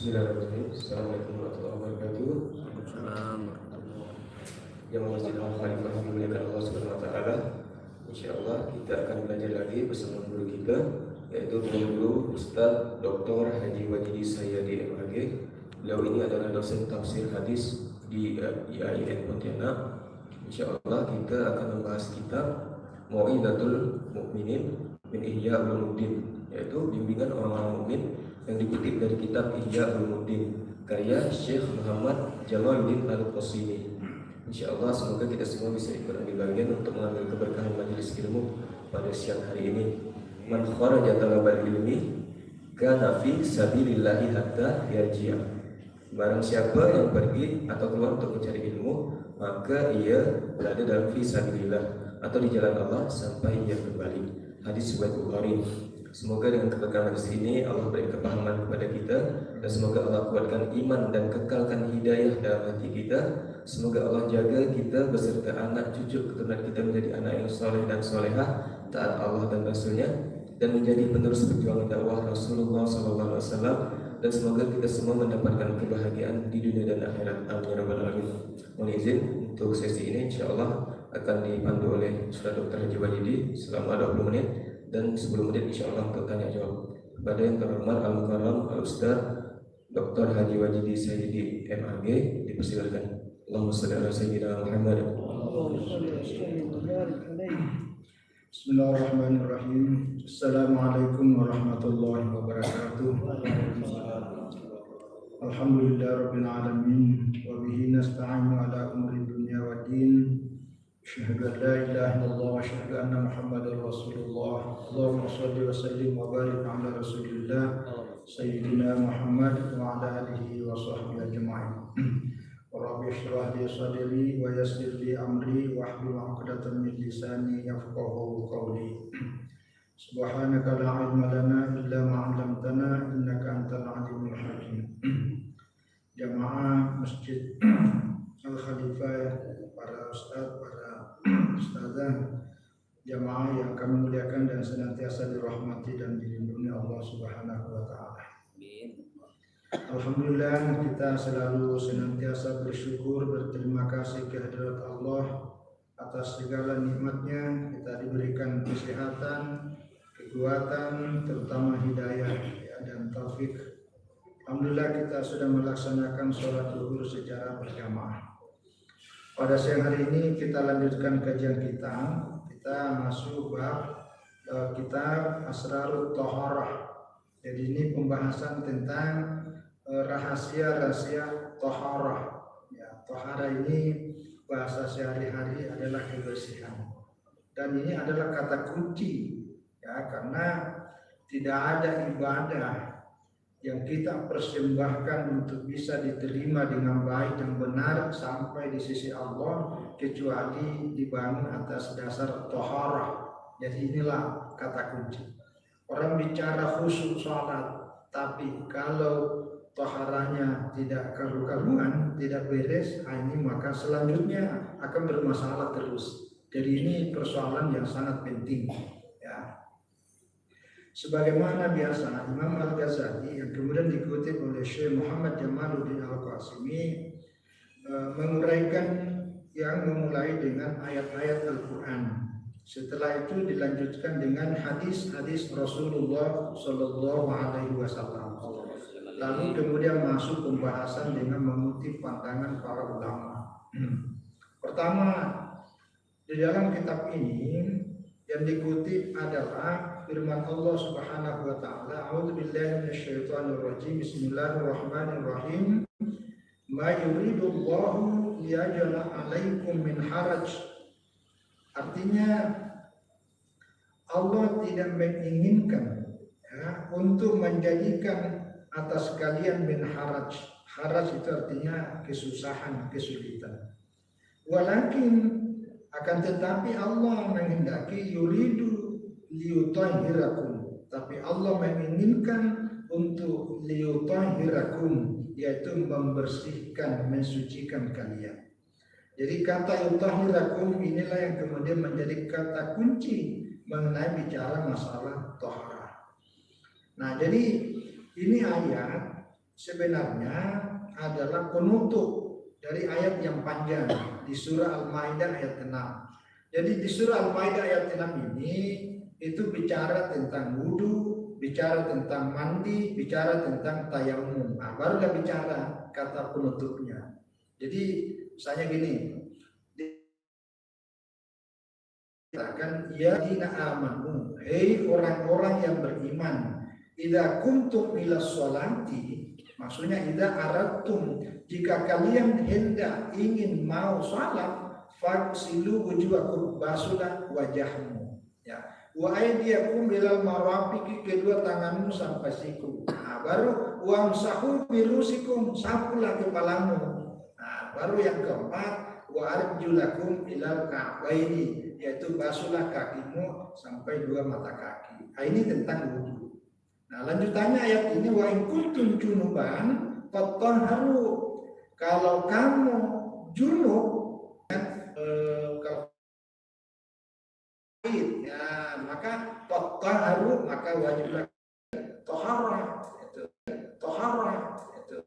Bismillahirrahmanirrahim. Assalamualaikum warahmatullahi wabarakatuh. Yang Masjid Al-Khalifah dimuliakan Allah Subhanahu wa taala. Insyaallah kita akan belajar lagi bersama guru kita, yaitu Guru Ustaz Dr. Haji Wajidi Sayyadi MAG. Beliau ini adalah dosen tafsir hadis di IAIN Pontianak. Insyaallah kita akan membahas kitab Mau'izatul Mukminin min Ihya Ulumuddin, yaitu bimbingan orang-orang mukmin yang dikutip dari kitab Ihya Ulumuddin karya Syekh Muhammad Jamaluddin Al-Qasimi. Insyaallah semoga kita semua bisa ikut ambil bagian untuk mengambil keberkahan majelis ilmu pada siang hari ini. Man kharaja talabal ilmi kana fi sabilillahi hatta yarji'a. Barang siapa yang pergi atau keluar untuk mencari ilmu, maka ia berada dalam fi sabilillah atau di jalan Allah sampai ia kembali. Hadis riwayat Bukhari. Semoga dengan keberkahan hadis ini Allah beri kepahaman kepada kita, dan semoga Allah kuatkan iman dan kekalkan hidayah dalam hati kita. Semoga Allah jaga kita beserta anak cucu keturunan kita menjadi anak yang soleh dan solehah, taat Allah dan Rasulnya, dan menjadi penerus perjuangan dakwah Rasulullah SAW. Dan semoga kita semua mendapatkan kebahagiaan di dunia dan akhirat. Amin ya rabbal alamin. Mohon izin untuk sesi ini insyaallah akan dipandu oleh Ustaz Dr. Haji Wajidi selama 20 menit, dan 10 menit insyaallah untuk tanya jawab. Kepada yang terhormat Al-Mukarram Al-Ustaz Dr. Haji Wajidi Sayyidi MAG dipersilakan. Allahumma shalli ala sayyidina Muhammad. Bismillahirrahmanirrahim. Assalamualaikum warahmatullahi wabarakatuh. Alhamdulillahirabbil alamin wa bihi nasta'inu ala umuri dunya waddin. Asyhadu an la ilaha illallah wa asyhadu anna Muhammadar Rasulullah. Allahumma shalli wa sallim wa barik ala Rasulillah sayyidina Muhammad wa ala alihi wa sahbihi ajma'in. Rabbi shrah li sadri wa yassir li amri wahlul 'uqdatam min lisani yafqahu qawli. Subhanaka la ilma lana illa ma 'allamtana innaka antal 'alimul hakim. Jamaah Masjid Al-Khalifah, para ustaz, para ustazah, jamaah yang kami muliakan dan senantiasa dirahmati dan dilindungi Allah Subhanahu wa taala. Alhamdulillah, kita selalu senantiasa bersyukur, berterima kasih kehadirat Allah atas segala nikmatnya. Kita diberikan kesehatan, kekuatan, terutama hidayah dan taufik. Alhamdulillah kita sudah melaksanakan sholat zuhur secara berjamaah. Pada siang hari ini kita lanjutkan kajian kita. Kita masuk bab kitab Asrarut Thaharah. Jadi ini pembahasan tentang rahasia-rahasia Thaharah. Ya, Thaharah ini bahasa sehari-hari adalah kebersihan. Dan ini adalah kata kunci, ya, karena tidak ada ibadah yang kita persembahkan untuk bisa diterima dengan baik dan benar sampai di sisi Allah kecuali dibangun atas dasar Thaharah. Jadi inilah kata kunci. Orang bicara khusyuk salat, tapi kalau Thaharahnya tidak karu-karuan, tidak beres, ini maka selanjutnya akan bermasalah terus. Jadi ini persoalan yang sangat penting, ya. Sebagaimana biasa Imam Al-Ghazali yang kemudian dikutip oleh Syekh Muhammad Jamaluddin Al-Qasimi menguraikan yang memulai dengan ayat-ayat Al-Quran. Setelah itu dilanjutkan dengan hadis-hadis Rasulullah Sallallahu Alaihi Wasallam. Lalu kemudian masuk pembahasan dengan mengutip pandangan para ulama. Pertama, di dalam kitab ini yang dikutip adalah firman Allah Subhanahu wa taala, A'udzubillahi minasyaitonirrajim. Bismillahirrahmanirrahim. Ma yuridullahu liyaj'ala 'alaikum min haraj. Artinya Allah tidak menginginkan, ya, untuk menjadikan atas kalian min haraj. Haraj itu artinya kesusahan, kesulitan. Walakin akan tetapi Allah menghendaki yuridu liyutahhirakum. Tapi Allah menginginkan untuk liyutahhirakum, yaitu membersihkan, mensucikan kalian. Jadi kata yutahhirakum inilah yang kemudian menjadi kata kunci mengenai bicara masalah taharah. Nah, jadi ini ayat sebenarnya adalah penutup dari ayat yang panjang di surah Al-Maidah ayat 6. Jadi di surah Al-Maidah ayat 6 ini itu bicara tentang wudu, bicara tentang mandi, bicara tentang tayamum. Nah, barulah bicara kata penutupnya. Jadi misalnya gini, dikatakan ya dina amanu, hei orang-orang yang beriman, idza kuntum ila sholati, maksudnya idza aradtum, jika kalian hendak ingin mau salat, faghsilu wujuhakum, basuhlah wajahmu, ya, wa aydiyakum ilal marafiqi, kedua tanganmu sampai siku. Nah, baru wamsahu birusikum, sapulah kepalamu. Nah, baru yang keempat wa arjulakum ilal ka'baini, yaitu basuhlah kakimu sampai dua mata kaki. Nah, ini tentang wudu. Nah, lanjutannya ayat ini wa in kuntum junuban fatahharu, kalau kamu junub ya, maka fatahharu, maka wajiblah tohara, itu tohara itu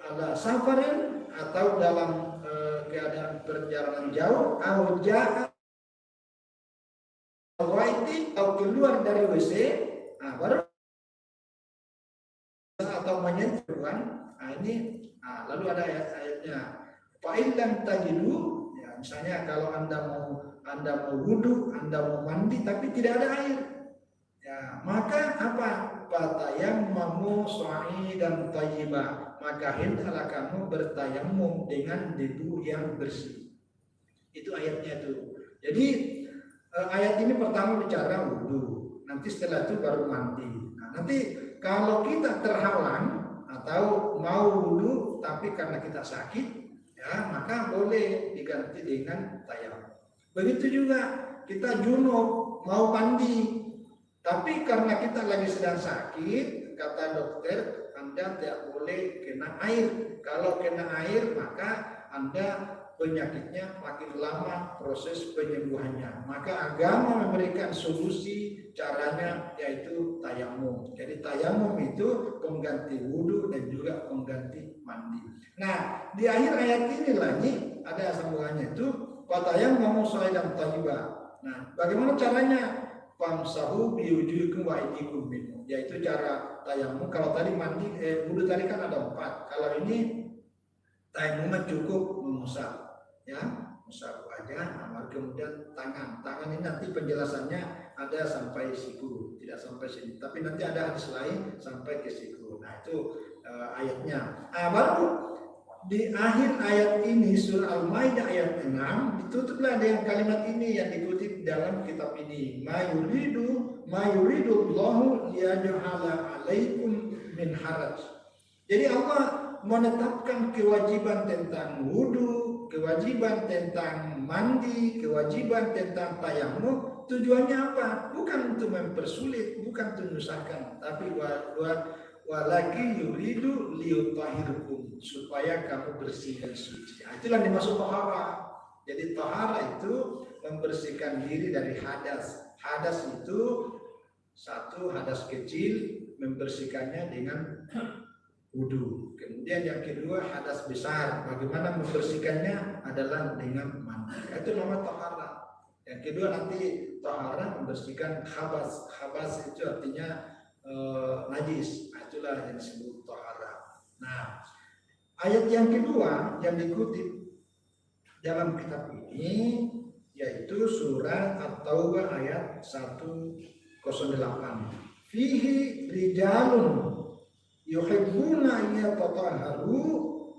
ala safarin, atau dalam keadaan perjalanan jauh, atau keluar dari WC, nah, baru atau menyentuh kan. Nah, ini lalu ada ayat-ayatnya. Fa'ilam tajidu, ya, misalnya kalau anda mau wudu, anda mau mandi tapi tidak ada air, ya, maka apa? Fatayammamu sha'idan thayyiba, maka hendaklah kamu bertayamum dengan debu yang bersih. Itu ayatnya tuh. Jadi ayat ini pertama bicara wudu, nanti setelah itu baru mandi. Nah, nanti kalau kita terhalang atau mau wudu tapi karena kita sakit, ya, maka boleh diganti dengan tayamum. Begitu juga kita junub mau mandi, tapi karena kita lagi sedang sakit, kata dokter, Anda tidak boleh kena air. Kalau kena air, maka Anda penyakitnya makin lama proses penyembuhannya. Maka agama memberikan solusi, caranya yaitu tayamum. Jadi tayamum itu pengganti wudhu dan juga pengganti mandi. Nah, di akhir ayat ini lagi ada sambungannya itu fatayammamu sha'idan thayyiba. Nah, bagaimana caranya? Famsahu biwujuhikum wa aydikum minhu, yaitu cara tayamum. Kalau tadi mandi wudhu tadi kan ada 4. Kalau ini tayamum cukup mengusap, ya, usap wajah, kemudian tangan. Tangan ini nanti penjelasannya ada sampai siku, tidak sampai sini. Tapi nanti ada hadis lain sampai ke siku. Nah, itu ayatnya. Baru di akhir ayat ini surah Al-Maidah ayat 6 ditutuplah dengan kalimat ini yang dikutip dalam kitab ini. Ma yuridu Allahu liyaj'ala 'alaikum min haraj. Jadi Allah menetapkan kewajiban tentang wudu, kewajiban tentang mandi, kewajiban tentang tayamum. Tujuannya apa? Bukan untuk mempersulit, bukan untuk menyusahkan, tapi walaki yuridu liyutahhirkum, supaya kamu bersih dan suci. Itulah dimaksud tahara. Jadi tahara itu membersihkan diri dari hadas. Hadas itu satu, hadas kecil, membersihkannya dengan wudu. Kemudian yang kedua hadas besar, bagaimana membersihkannya adalah dengan mandi. Itu nama tahara. Yang kedua nanti tahara membersihkan khabas. Khabas itu artinya najis. Itulah yang disebut tahara. Nah, ayat yang kedua yang dikutip dalam kitab ini yaitu surah At-Taubah ayat 108. Fihi rijalun yuhibbuna yatatahharu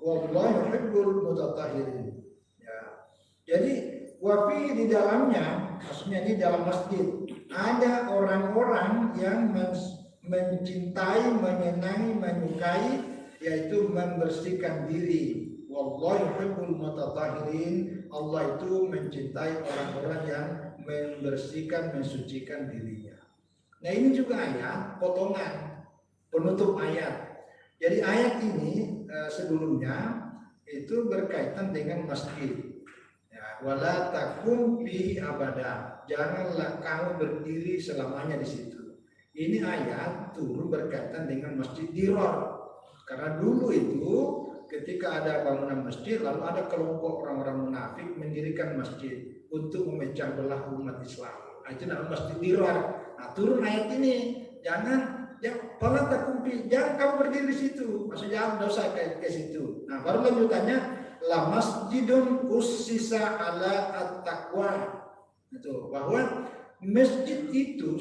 wallahu yuhibbul mutatahhirin. Ya. Jadi wafi di dalamnya, maksudnya di dalam masjid ada orang-orang yang mencintai, menyenangi, menyukai, yaitu membersihkan diri. Wallahu yuhibbul mutatahhirin. Allah itu mencintai orang-orang yang membersihkan, mensucikan dirinya. Nah, ini juga ayat potongan penutup ayat. Jadi ayat ini sebelumnya itu berkaitan dengan masjid. Ya, wala takum fi abada. Janganlah kamu berdiri selamanya di situ. Ini ayat turun berkaitan dengan masjid Dirar. Karena dulu itu ketika ada bangunan masjid, lalu ada kelompok orang-orang munafik mendirikan masjid untuk memecah belah umat Islam. Nah, itu namanya masjid dirar. Nah, turun ayat ini, jangan pala takumpi, jangan kamu berdiri di situ. Maksudnya jangan dosa ke situ. Nah, baru lanjutannya la masjidun ussisa ala at-taqwa. Itu bahwa masjid itu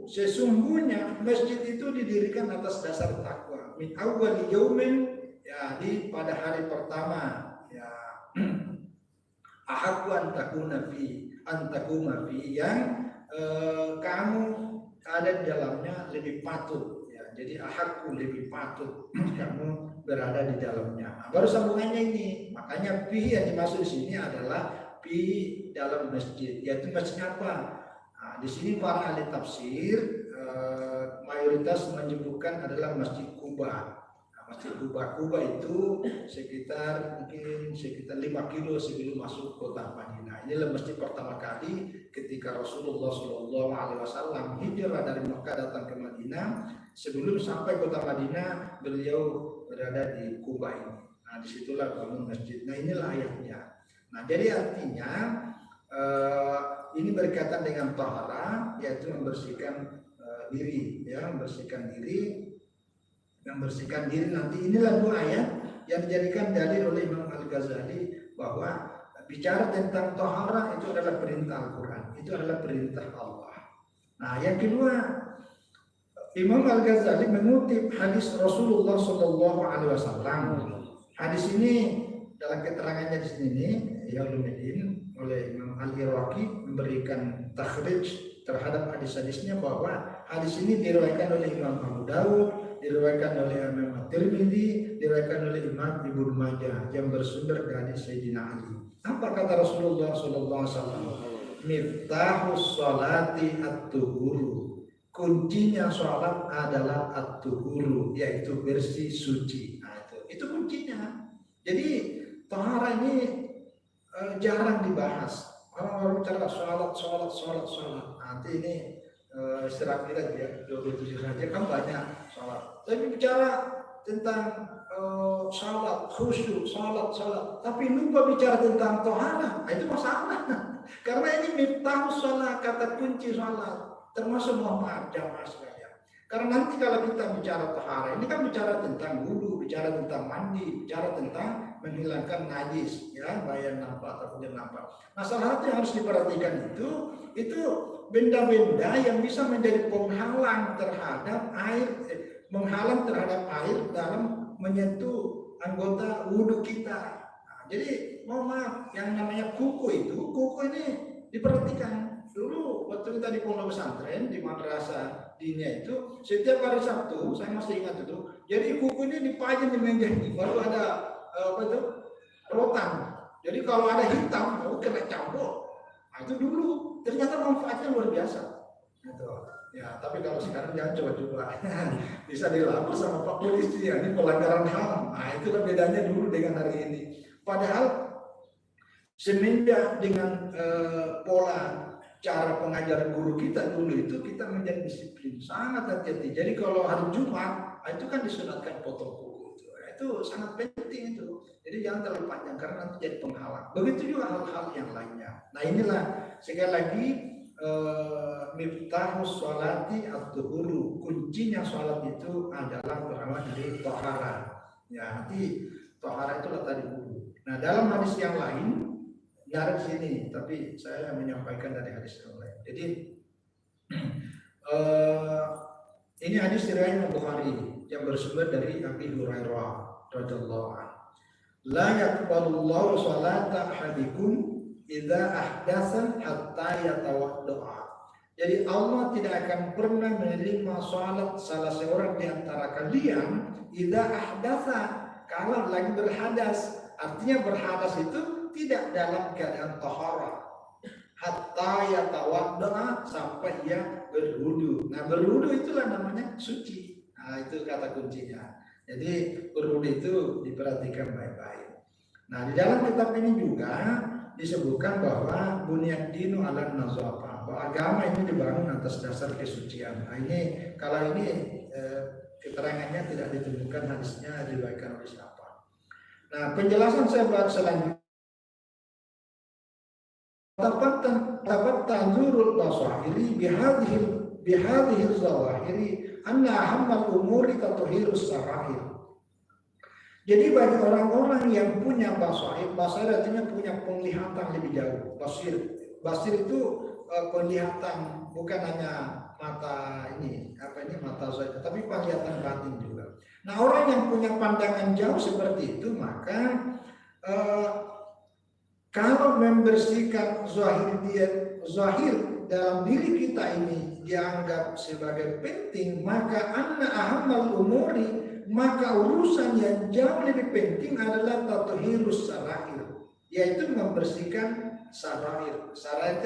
sesungguhnya masjid itu didirikan atas dasar takwa. Min awwal yaumin, ya, pada hari pertama, ya, ahaqqu an takuna fi yang kamu ada di dalamnya lebih patut, ya. Jadi ahaqqu lebih patut kamu berada di dalamnya. Nah, baru sambungannya ini. Makanya fi yang dimaksud di sini adalah di dalam masjid, yaitu masjid apa? Nah, di sini para ahli tafsir mayoritas menyebutkan adalah Masjid Quba. Nah, Masjid Quba itu sekitar 5 kilo sebelum masuk kota Madinah. Inilah masjid pertama kali ketika Rasulullah SAW hijrah dari Mekah datang ke Madinah. Sebelum sampai kota Madinah, beliau berada di Quba ini. Nah, disitulah bangun masjid. Nah, inilah ayatnya. Nah, jadi artinya ini berkaitan dengan tahara, yaitu membersihkan diri, ya, membersihkan diri. Nanti inilah 2 ayat yang dijadikan dalil oleh Imam Al-Ghazali bahwa bicara tentang tahara itu adalah perintah Al-Quran, itu adalah perintah Allah. Nah, yang kedua, Imam Al-Ghazali mengutip hadis Rasulullah SAW. Hadis ini dalam keterangannya di sini Yauluddin oleh Imam Al-Iraqi memberikan takhrij terhadap hadis-hadisnya bahwa hadis ini diriwayatkan oleh Imam Abu Dawud, diriwayatkan oleh Imam At-Tirmidzi, diriwayatkan oleh Imam Ibnu Majah yang bersumber dari Sayyidina Ali. Apa kata Rasulullah SAW? Miftahus sholati at-tuhuru. Kuncinya sholat adalah at-tuhuru, yaitu bersih suci. Nah, itu kuncinya. Jadi tahara ini jarang dibahas. Orang-orang bicara sholat. Nanti ini istirahat kita ya 27 saja kan banyak sholat. Tapi bicara tentang sholat khusyuk, sholat, tapi lupa bicara tentang tahara. Itu masalah. Karena ini miftahus sholat, kata kunci sholat, termasuk mohon maaf jamaah sekalian. Karena nanti kalau kita bicara tahara, ini kan bicara tentang wudu, bicara tentang mandi, bicara tentang menghilangkan najis, ya, baik nampak ataupun tidak nampak. Nah, salah satu yang harus diperhatikan itu benda-benda yang bisa menjadi penghalang terhadap air dalam menyentuh anggota wudu kita. Nah, jadi mohon maaf, yang namanya kuku ini diperhatikan. Dulu waktu kita di pondok pesantren di madrasah dinia itu setiap hari Sabtu, saya masih ingat itu, jadi kuku ini dipajang di meja ini, baru ada rotan. Jadi kalau ada hitam, kena campur. Nah, itu dulu ternyata manfaatnya luar biasa. Gitu. Ya, tapi kalau sekarang jangan coba-coba. Bisa dilapor sama Pak Polisi, ya, ini pelanggaran HAM. Nah, itulah bedanya dulu dengan hari ini. Padahal semenjak dengan pola cara pengajaran guru kita dulu itu kita menjadi disiplin, sangat hati-hati. Jadi kalau hari Jumat itu kan disunatkan potong kuku itu sangat penting itu. Jadi jangan terlalu panjang karena nanti jadi penghalang. Begitu juga hal-hal yang lainnya. Nah, inilah sekali lagi miftahus sholati at-tuhuru. Kuncinya sholat itu adalah berawal dari tahara. Ya, nanti tahara itulah tadi wudu. Nah, dalam hadis yang lain dari sini, tapi saya menyampaikan dari hadis yang lain. Jadi ini hadis riwayat Bukhari yang bersumber dari Abi Hurairah radhiyallahu anhu. La yaqbalullahu sholata ahadikum idza ahdatsa hatta yatawaddaa. Jadi Allah tidak akan pernah menerima salat salah seorang di antara kalian idza ahdatsa, kalau lagi berhadas. Artinya berhadas itu tidak dalam keadaan tahara, hatta yatawadda, sampai ia berwudu. Nah, berwudu itulah namanya suci. Nah, itu kata kuncinya. Jadi berwudu itu diperhatikan baik-baik. Nah, di dalam kitab ini juga disebutkan bahwa bunyad dinu ala nazafah, bahwa agama ini dibangun atas dasar kesucian. Nah, ini kalau ini keterangannya tidak ditemukan hadisnya diriwayatkan oleh siapa. Nah, penjelasan saya buat selanjutnya. Dapat tanzurul basairi bihadhihi zawahiri anna ahammal umuri tatuhirus sarair. Jadi bagi orang-orang yang punya basair artinya punya penglihatan lebih jauh. Basir itu penglihatan, bukan hanya mata mata saja, tapi penglihatan batin juga. Nah, orang yang punya pandangan jauh seperti itu, maka kalau membersihkan zahir dalam diri kita ini dianggap sebagai penting, maka anna ahammal umuri, maka urusan yang jauh lebih penting adalah tatuhirus sarair, yaitu membersihkan sarair. Sarair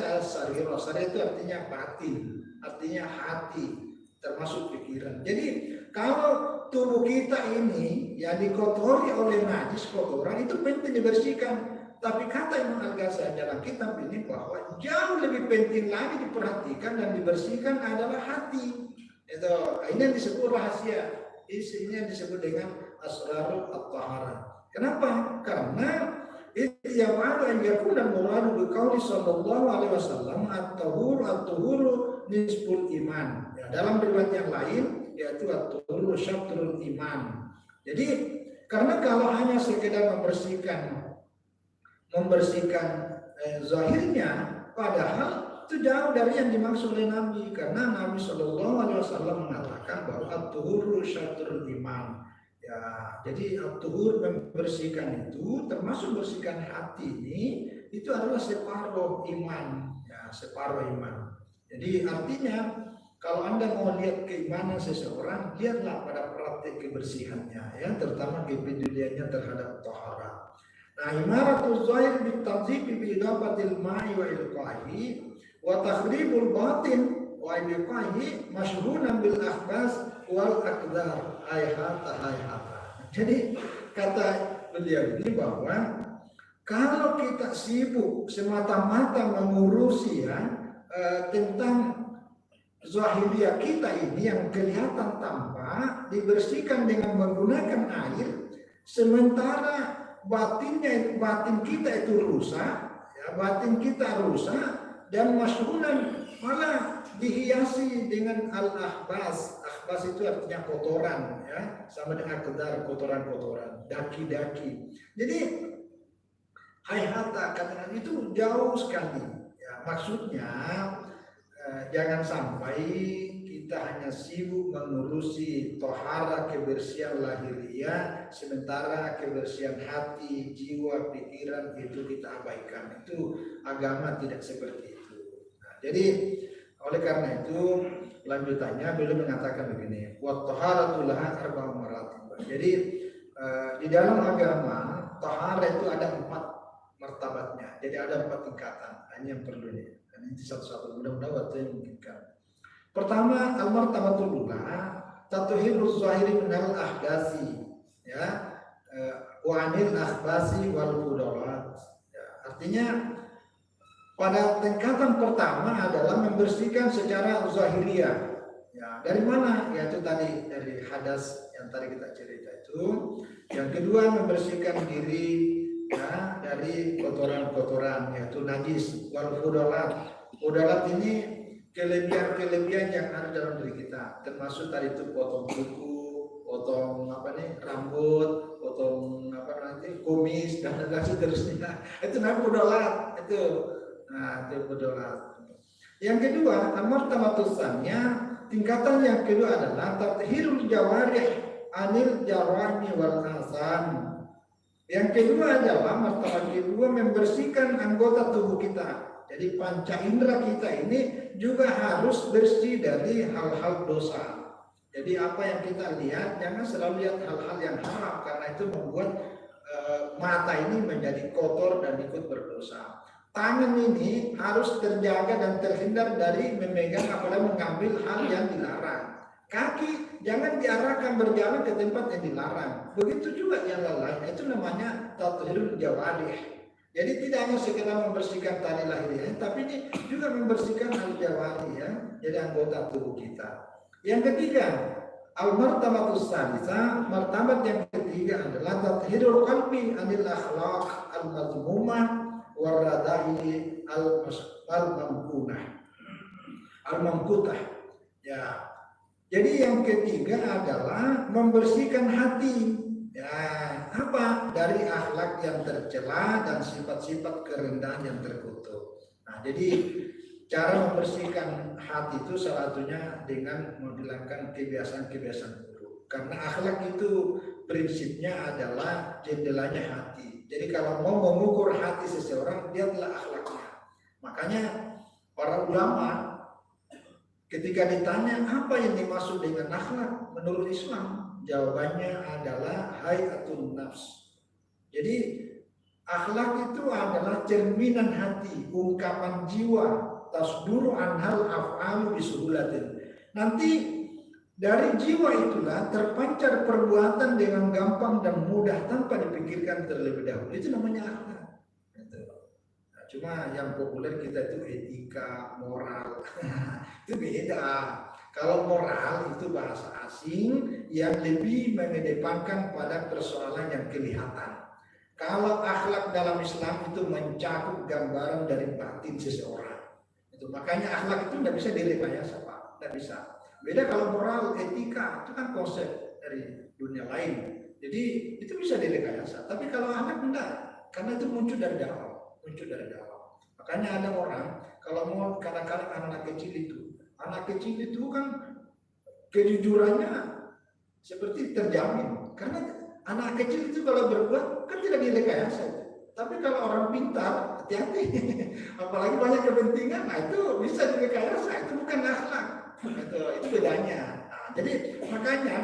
itu artinya batin, artinya hati, termasuk pikiran. Jadi kalau tubuh kita ini yang dikotori oleh najis, kotoran, itu penting dibersihkan. Tapi kata Imam Al-Ghazali dalam kitab ini bahwa jauh lebih penting lagi diperhatikan dan dibersihkan adalah hati. Ini yang disebut rahasia. Ini yang disebut dengan asrarul at-taharah. Kenapa? Karena itu yang ada yang yakuna muradu biqauli sallallahu alaihi wasallam at-tuhuru nisful iman. Ya, dalam riwayat yang lain yaitu at-tuhuru syatrul iman. Jadi karena kalau hanya sekedar membersihkan zahirnya, padahal itu jauh dari yang dimaksud oleh Nabi, karena Nabi Shallallahu Alaihi Wasallam mengatakan bahwa at-tuhuru syatrul iman. Ya, jadi at-tuhur membersihkan itu termasuk bersihkan hati ini, itu adalah separuh iman, ya, separuh iman. Jadi artinya kalau Anda mau lihat keimanan seseorang, lihatlah pada praktik kebersihannya, ya, terutama kepeduliannya terhadap taharah. Nah, imaratuz zahir bitanzifi bi idafatil ma'i wa ilqahi wa takhribul batin wa ilqahi masyhuran bil akhbas wal aqdar hayhata. Jadi kata beliau ini bahwa kalau kita sibuk semata-mata mengurusi tentang zahiriyah kita ini yang kelihatan tampak, dibersihkan dengan menggunakan air, sementara batin kita itu rusak, ya, batin kita rusak, dan masyhuran malah dihiasi dengan al-ahbas. Ahbas itu artinya kotoran, ya, sama dengan kedar, kotoran-kotoran, daki-daki. Jadi hayhata kata itu jauh sekali, ya, maksudnya jangan sampai kita hanya sibuk mengurusi tohara kebersihan lahiriah, sementara kebersihan hati, jiwa, pikiran itu kita abaikan. Itu agama tidak seperti itu. Nah, jadi oleh karena itu lanjutannya beliau mengatakan begini, wa toharatul laha arba'u maratib. Jadi di dalam agama tohara itu ada 4 martabatnya. Jadi ada 4 tingkatan. Hanya yang perlu nih. Dan ini satu-satu mudah-mudahan waktu yang memungkinkan. Pertama, al-martabatul ula tatuhiruz zahiri minal ahdasi, ya, wa anil akhbasi wal fudalat. Ya, artinya pada tingkatan pertama adalah membersihkan secara zahiriyah. Ya, dari mana? Yaitu tadi dari hadas yang tadi kita cerita itu. Yang kedua, membersihkan diri, ya, dari kotoran-kotoran yaitu najis wal fudalat. Fudalat ini kelebihan-kelebihan yang ada dalam diri kita, termasuk tadi itu potong kuku, potong rambut, potong kumis dan seterusnya. Itu namanya fudalat, itu. Nah, itu fudalat. Yang kedua, martabatus tsaniyah, tingkatan yang kedua adalah tathhirul jawarih anil jarami wal asan. Yang kedua adalah martabat kedua membersihkan anggota tubuh kita. Jadi panca indera kita ini juga harus bersih dari hal-hal dosa. Jadi apa yang kita lihat, jangan selalu lihat hal-hal yang haram, karena itu membuat mata ini menjadi kotor dan ikut berdosa. Tangan ini harus terjaga dan terhindar dari memegang apalagi mengambil hal yang dilarang. Kaki jangan diarahkan berjalan ke tempat yang dilarang. Begitu juga yang lain. Itu namanya tathhirul jawarih. Jadi tidak hanya sekedar membersihkan tali lahiriah, tapi ini juga membersihkan al-jawari, ya, jadi anggota tubuh kita. Yang ketiga, Al-martabatus salisa, martabat yang ketiga adalah tathhirul qalbi anil akhlaq al-mazmumah waradai al-mamkunah al-mamkutah. Ya. Jadi yang ketiga adalah membersihkan hati. Ya, apa? Dari akhlak yang tercela dan sifat-sifat kerendahan yang terkutuk. Nah, jadi cara membersihkan hati itu salah satunya dengan menghilangkan kebiasaan-kebiasaan buruk. Karena akhlak itu prinsipnya adalah jendelanya hati. Jadi kalau mau mengukur hati seseorang, dia adalah akhlaknya. Makanya para ulama ketika ditanya apa yang dimaksud dengan akhlak menurut Islam, jawabannya adalah hayatun nafs. Jadi akhlak itu adalah cerminan hati, ungkapan jiwa, tasduru anhal af'alu bisuhulatin. Nanti dari jiwa itulah terpancar perbuatan dengan gampang dan mudah tanpa dipikirkan terlebih dahulu. Itu namanya akhlak. Nah, cuma yang populer kita itu etika, moral. Itu beda. Kalau moral itu bahasa asing yang lebih mengedepankan pada persoalan yang kelihatan. Kalau akhlak dalam Islam itu mencakup gambaran dari batin seseorang. Itu makanya akhlak itu tidak bisa direkayasa, Pak. Tidak bisa. Beda kalau moral, etika itu kan konsep dari dunia lain. Jadi itu bisa direkayasa. Tapi kalau akhlak enggak, karena itu muncul dari dalam, Makanya ada orang kalau mau kadang-kadang anak kecil itu kan kejujurannya seperti terjamin. Karena anak kecil itu kalau berbuat kan tidak direkayasa. Tapi kalau orang pintar, hati-hati. Apalagi banyak kepentingan, nah itu bisa direkayasa. Itu bukan akhlak. Itu bedanya. Nah, jadi makanya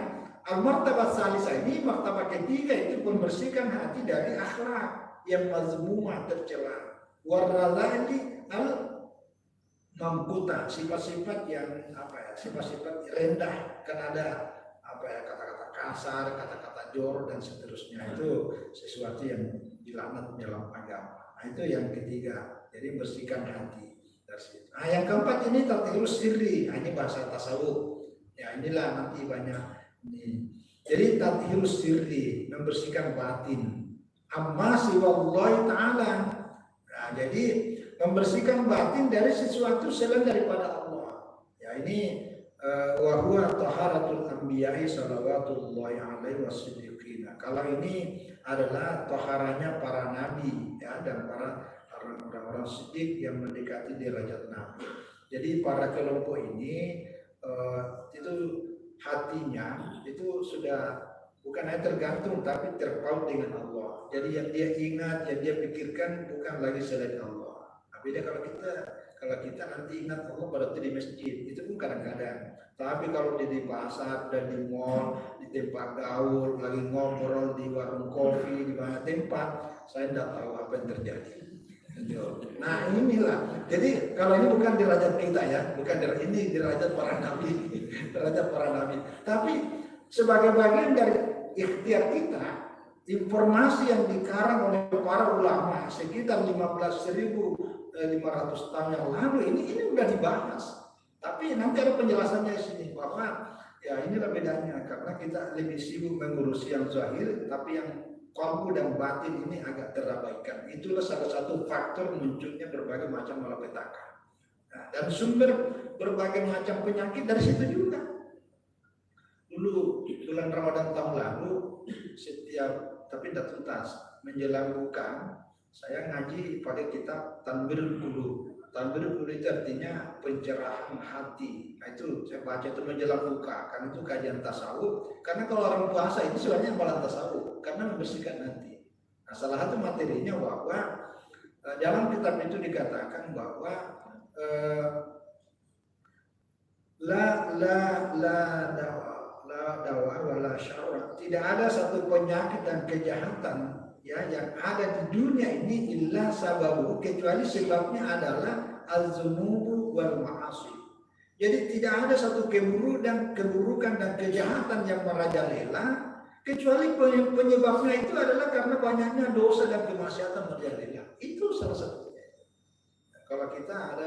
al-martabat salisa ini, martabat ketiga itu membersihkan hati dari akhlak yang mazmumah tercela. Waradai al-mamkuta, sifat-sifat yang sifat-sifat rendah. Kan ada kata-kata kasar, kata-kata jor dan seterusnya. Itu sesuatu yang dilaknat dalam agama. Nah, itu yang ketiga. Jadi bersihkan hati dari situ. Nah, yang keempat ini tathhirus sirri. Nah, ini bahasa tasawuf. Ya, inilah nanti banyak ini. Jadi tathhirus sirri, membersihkan batin. Amma siwallahi ta'ala. Nah, jadi membersihkan batin dari sesuatu selain daripada Allah. Ya, ini wa huwa taharatul anbiya'i salawatullahi alaihi wasallam. Kalau ini adalah taharanya para nabi ya, dan para orang-orang siddiq yang mendekati derajat nabi. Jadi para kelompok ini itu hatinya itu sudah bukan hanya tergantung tapi terpaut dengan Allah. Jadi yang dia ingat, yang dia pikirkan bukan lagi selain Allah. Nah, beda kalau kita nanti ingat Allah berarti di masjid, itu pun kadang-kadang. Tapi kalau di pasar dan di mall, di tempat gaul, lagi ngobrol di warung kopi, di mana tempat, saya tidak tahu apa yang terjadi. Nah inilah. Jadi kalau ini bukan derajat kita ya, bukan ini derajat para nabi, derajat para nabi. Tapi sebagai bagian dari ikhtiar kita, informasi yang dikarang oleh para ulama sekitar 15.500 tahun yang lalu ini sudah dibahas. Tapi nanti ada penjelasannya di sini bahwa ya inilah bedanya karena kita lebih sibuk mengurusi yang zahir, tapi yang qalbu dan batin ini agak terabaikan. Itulah salah satu faktor munculnya berbagai macam malapetaka. Nah, dan sumber berbagai macam penyakit dari situ juga. Dulu bulan Ramadan tahun lalu setiap tapi tidak tuntas menjelang buka saya ngaji pada kitab Tanbirul Qulub. Tanbirul Qulub itu artinya pencerahan hati. Nah, itu saya baca itu menjelang buka karena itu kajian tasawuf. Karena kalau orang puasa itu sebenarnya malah tasawuf karena membersihkan hati. Nah, salah satu materinya bahwa dalam kitab itu dikatakan bahwa dawa wala syarra. Tidak ada satu penyakit dan kejahatan ya yang ada di dunia ini illa sababu, kecuali sebabnya adalah az-dzunubu wal ma'asi. Jadi tidak ada satu keburukan dan kejahatan yang merajalela kecuali penyebabnya itu adalah karena banyaknya dosa dan kemaksiatan merajalela. Itu salah satunya. Kalau kita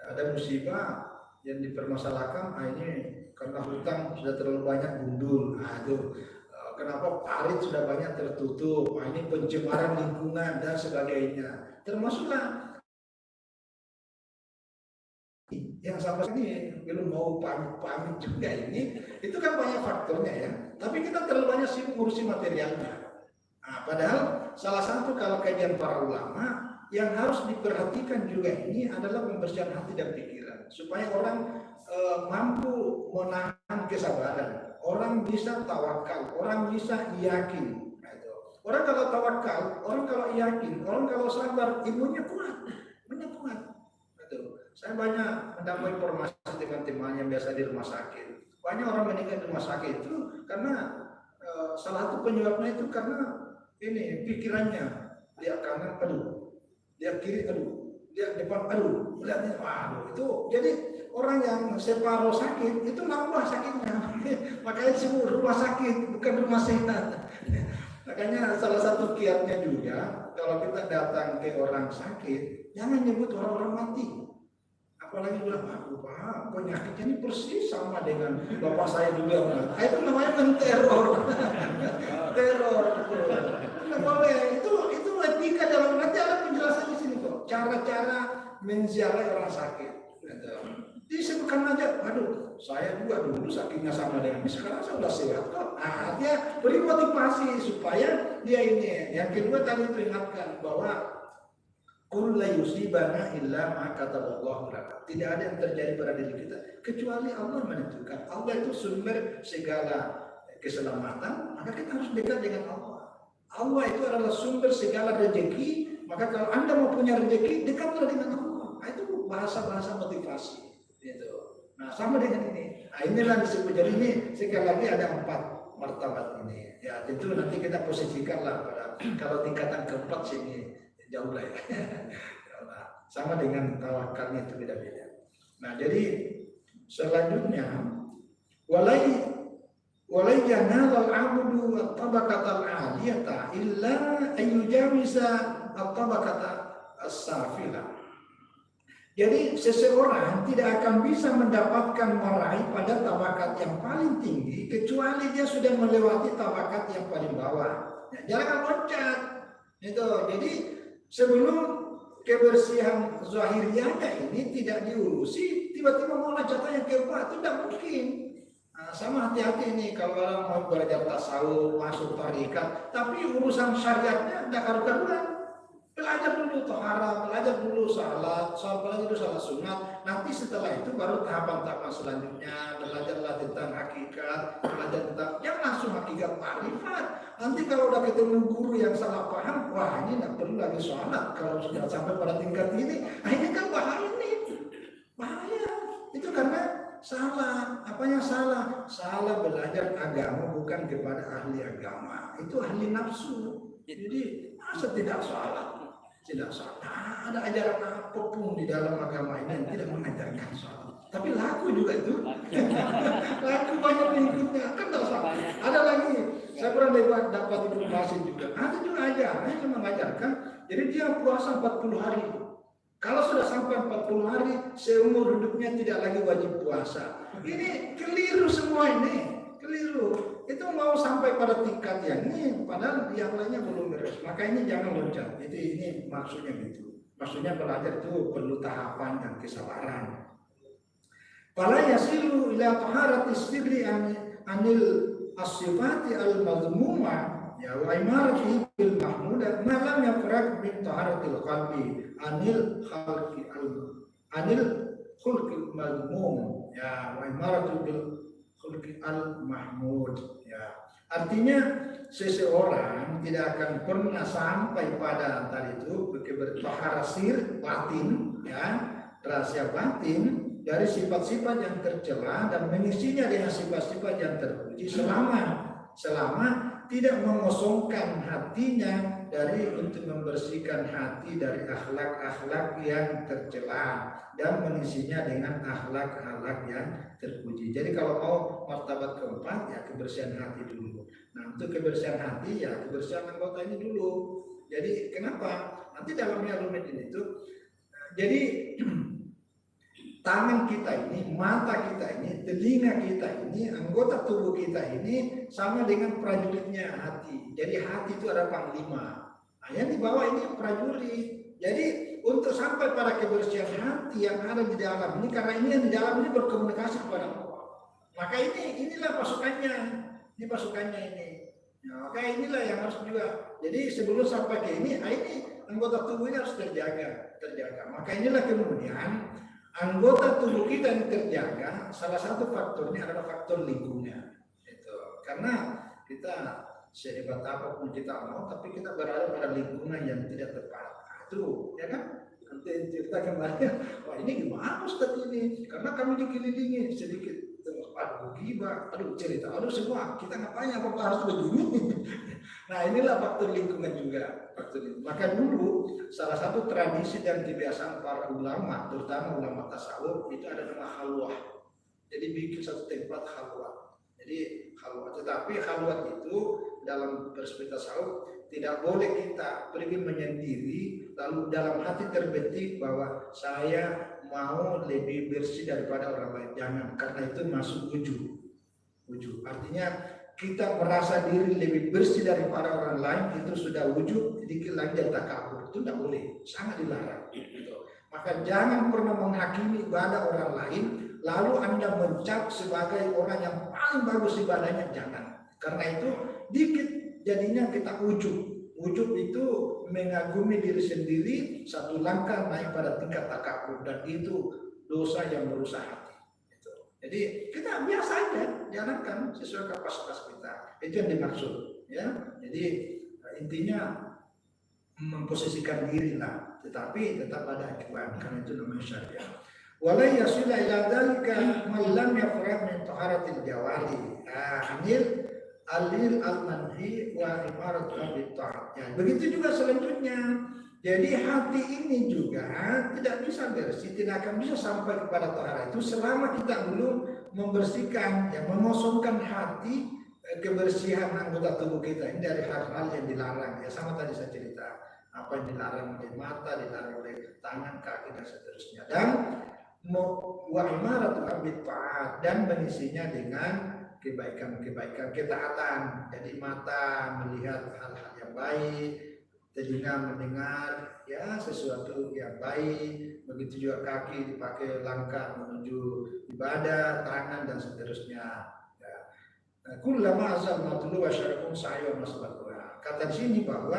ada musibah yang dipermasalahkan, ini karena hutan sudah terlalu banyak gundul. Nah, itu kenapa parit sudah banyak tertutup. Nah, ini pencemaran lingkungan dan sebagainya. Termasuklah yang sampai ini belum mau pamit juga ini, itu kan banyak faktornya ya. Tapi kita terlalu banyak sibuk ngurusi materialnya. Nah, padahal salah satu kalau kajian para ulama yang harus diperhatikan juga ini adalah pembersihan hati dan pikiran, supaya orang mampu menahan kesabaran, orang bisa tawakal, orang bisa yakin. Nah, itu. Orang kalau tawakal, orang kalau yakin, orang kalau sabar, imunnya kuat, kuat. Saya banyak mendapat informasi dengan teman yang biasa di rumah sakit. Banyak orang meninggal di rumah sakit itu karena salah satu penyebabnya itu karena ini pikirannya, lihat kanan, aduh, lihat kiri, aduh, lihat depan, aduh, lihatnya, waduh, itu jadi orang yang separuh sakit itu nambah sakitnya. Makanya semua rumah sakit bukan rumah sehat. Makanya salah satu kiatnya juga kalau kita datang ke orang sakit, jangan nyebut orang-orang mati. Apalagi bilang, aku Pak, penyakitnya ini persis sama dengan bapak saya juga. Nah, itu namanya menteror. Teror. Tidak boleh. Itu etika dalam, nanti ada penjelasan di sini kok. Cara-cara menziarahi orang sakit. Disebutkan aja, aduh, saya juga dulu sakitnya sama dengan ini, sekarang saya sudah sehat kok. Nah, artinya beri motivasi supaya dia ini. Yang kedua tadi peringatkan bahwa Qul la yusibana illa ma kataballahu lana. Tidak ada yang terjadi pada diri kita kecuali Allah menentukan. Allah itu sumber segala keselamatan, maka kita harus dekat dengan Allah. Allah itu adalah sumber segala rezeki, maka kalau Anda mau punya rezeki, dekatlah dengan Allah. Nah, itu bahasa-bahasa motivasi. Gitu. Nah, sama dengan ini. Nah, inilah disebut. Jadi ini sekali lagi ada 4 martabat ini. Ya, tentu nanti kita posisikanlah pada kalau tingkatan keempat sini. Jauh lah ya. Sama dengan tawakalnya itu beda-beda. Nah, jadi selanjutnya walai yanal al-'abdu at-tabaqatal 'aliyata illa ayyujawisa at-tabaqata as-safila. Jadi seseorang tidak akan bisa mendapatkan meraih pada tabakat yang paling tinggi kecuali dia sudah melewati tabakat yang paling bawah. Ya, jangan loncat. Itu. Jadi sebelum kebersihan zahiriahnya ini tidak diurusi, tiba-tiba mau loncat yang keempat, itu tidak mungkin. Nah, sama hati-hati ini kalau orang mau belajar tasawuf, masuk tarikat, tapi urusan syariatnya tidak karu-karuan. Belajar dulu tohara, belajar dulu salat, belajar dulu salat sunat. Nanti setelah itu baru tahapan-tahapan selanjutnya, belajarlah tentang hakikat, belajar tentang, jangan langsung hakikat ma'rifat. Nanti kalau udah ketemu guru yang salah paham, wah ini tidak perlu lagi sholat. Kalau sudah sampai pada tingkat ini, nah ini kan bahaya nih, bahaya. Itu karena salah, apanya salah? Salah belajar agama bukan kepada ahli agama, itu ahli nafsu. Jadi masa tidak salah? Tidak salah. Ada ajaran apapun di dalam agama ini yang tidak mengajarkan salah. Tapi laku juga itu. Laku banyak pengikutnya. Kan tidak salah. Ada lagi. Saya pernah dapat informasi juga. Ada juga ajaran yang mengajarkan. Jadi dia puasa 40 hari. Kalau sudah sampai 40 hari, seumur hidupnya tidak lagi wajib puasa. Ini keliru semua ini. Keliru. Itu mau sampai pada tingkat yang ini, padahal yang lainnya belum beres. Maka ini jangan loncat. Ini maksudnya gitu. Maksudnya belajar itu perlu tahapan dan kesabaran. Fala yasilu ila taharati sirri anil as-sifati al-madhmuma ya wa imarati bil mahmuda ma lam yafraq min taharatil qalbi anil khalqi anil khulqil madhmum ya wa imarati bil al-mahmud ya. Artinya seseorang tidak akan pernah sampai pada tadi itu bertaharasir batin ya, rahasia batin dari sifat-sifat yang tercela dan mengisinya dengan sifat-sifat yang terpuji selama tidak mengosongkan hatinya dari untuk membersihkan hati dari akhlak-akhlak yang tercela dan mengisinya dengan akhlak-akhlak yang terpuji. Jadi kalau mau martabat keempat ya kebersihan hati dulu. Nah untuk kebersihan hati ya kebersihan anggota ini dulu. Jadi kenapa? Nanti dalamnya rumit ini tuh. Jadi tangan kita ini, mata kita ini, telinga kita ini, anggota tubuh kita ini sama dengan prajuritnya hati. Jadi hati itu ada panglima. Nah, yang di bawah ini prajurit. Jadi untuk sampai pada kebersihan hati yang ada di dalam ini, karena ini yang di dalam ini berkomunikasi kepada Allah. Maka inilah pasukannya. Ini pasukannya ini. Ya, maka inilah yang harus juga. Jadi sebelum sampai ke ini anggota tubuh ini harus terjaga. Maka inilah kemudian anggota tubuh kita yang terjaga, salah satu faktornya adalah faktor lingkungan. Itu karena kita sehebat apapun kita mau, tapi kita berada pada lingkungan yang tidak tepat. Itu, ya kan? Nanti cerita kembali. Wah ini gimana Ustaz ini? Karena kami dikelilingi sedikit. Aduh gibah, aduh cerita, aduh semua. Kita ngapain apa harus begini? Nah inilah faktor lingkungan juga. Maka dulu salah satu tradisi dan kebiasaan para ulama, terutama ulama tasawuf, itu ada nama halwah. Jadi bikin satu tempat halwah. Jadi halwah. Tetapi halwah itu dalam perspektif tasawuf tidak boleh kita pergi menyendiri lalu dalam hati terbetik bahwa saya mau lebih bersih daripada orang lain. Jangan, karena itu masuk wujud. Artinya kita merasa diri lebih bersih daripada orang lain itu sudah wujud, sedikit lagi dari takabur. Itu tidak boleh, sangat dilarang. Gitu. Maka jangan pernah menghakimi ibadah orang lain lalu Anda mencap sebagai orang yang paling bagus ibadahnya, jangan. Karena itu dikit jadinya kita ujub. Ujub itu mengagumi diri sendiri, satu langkah naik pada tingkat takabur, dan itu dosa yang merusak hati. Jadi kita biasa aja, jalankan sesuai kapasitas kita. Itu yang dimaksud, ya. Jadi intinya memposisikan diri lah, tetapi tetap ada acuan, karena itu namanya syariah. Wala yasila ila dzalika man lam yafrah min taharatil jawari. Anil alil al-manhi wa imaratu al-ta'at. Ya, begitu juga selanjutnya. Jadi hati ini juga tidak bisa bersih, tidak akan bisa sampai kepada taharah itu selama kita belum membersihkan, yang mengosongkan hati, kebersihan anggota tubuh kita ini dari hal-hal yang dilarang. Ya sama tadi saya cerita, apa yang dilarang oleh mata, dilarang oleh tangan, kaki dan seterusnya. Dan wa imaratu al-ta'at, dan mengisinya dengan kebaikan, ketaatan. Jadi mata melihat hal-hal yang baik, telinga mendengar ya sesuatu yang baik, begitu juga kaki dipakai langkah menuju ibadah, tangan dan seterusnya. Ya. Kullama azalnatul wa syarakum sa'ya masbaqah. Kata di sini bahwa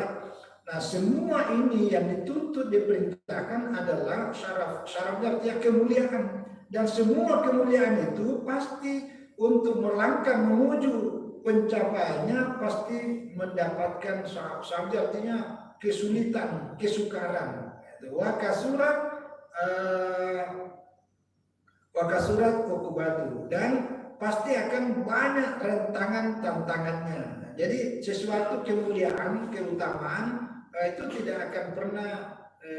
semua ini yang dituntut diperintahkan adalah syaraf artinya kemuliaan, dan semua kemuliaan itu pasti untuk melangkah menuju pencapaiannya pasti mendapatkan saja artinya kesulitan, kesukaran. Wa kasurat ukubatu, dan pasti akan banyak rentangan tantangannya. Jadi sesuatu kemuliaan, keutamaan itu tidak akan pernah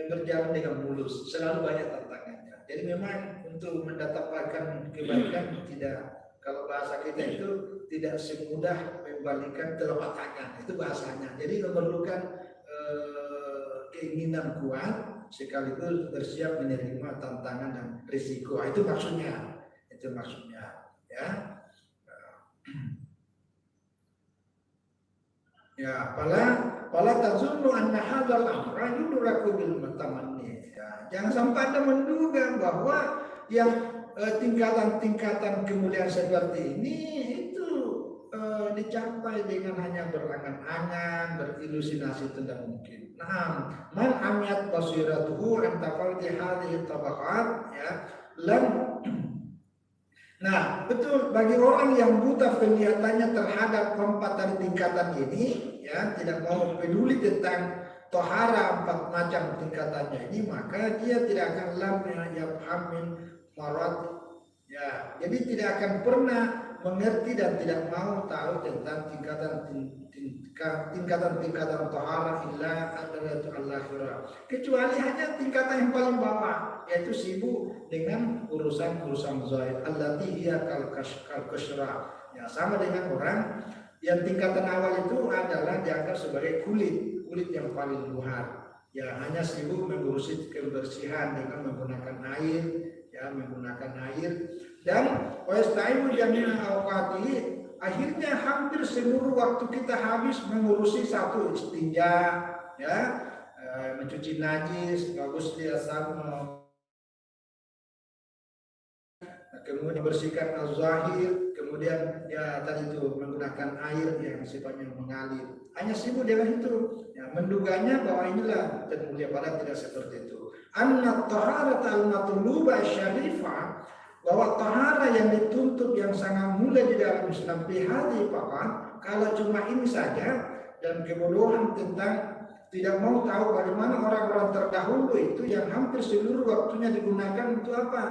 berjalan dengan mulus, selalu banyak tantangannya. Jadi memang untuk mendapatkan kebaikan tidak, kalau bahasa kita itu tidak semudah membalikan telapak tangan, itu bahasanya. Jadi memerlukan keinginan kuat sekaligus bersiap menerima tantangan dan risiko. Itu maksudnya, ya. Ya, pala tazunnu anna hadzal amra yudraku bil mutamanni. Ya, jangan sampai Anda menduga bahwa yang tingkatan-tingkatan kemuliaan seperti ini itu dicapai dengan hanya berangan-angan, berilusinasi, itu tidak mungkin. Nah, man amiyat basiratuhu an tafawuti hadhihi tabaqat, ya, lam. Nah, betul, bagi orang yang buta penglihatannya terhadap keempat dari tingkatan ini, ya, tidak mau peduli tentang tohara 4 macam tingkatannya ini, maka dia tidak akan lam yafhamin marad, ya. Jadi tidak akan pernah mengerti dan tidak mau tahu tentang tingkatan tohara illa adratu al-akhirah, kecuali hanya tingkatan yang paling bawah, yaitu sibuk dengan urusan zahir. Allati hiya kal-kashra, ya, sama dengan orang yang tingkatan awal itu adalah dianggap sebagai kulit yang paling luar, ya, hanya sibuk mengurusi kebersihan dengan menggunakan air, ya menggunakan air. Dan wastaimu jami'a awqati, akhirnya hampir seluruh waktu kita habis mengurusi satu istinja, ya, mencuci najis, bagus dia sama, kemudian membersihkan al-zahir, kemudian ya tadi itu menggunakan air yang sifatnya mengalir. Hanya sibuk dengan itu, ya, menduganya bahwa inilah dan mulia, padahal tidak seperti itu. Anna taharat al-matluba syarifah, bahwa tahara yang dituntut yang sangat mulia di dalam Islam bihadi papan, kalau cuma ini saja, dan kebodohan tentang tidak mau tahu bagaimana orang-orang terdahulu itu yang hampir seluruh waktunya digunakan untuk apa?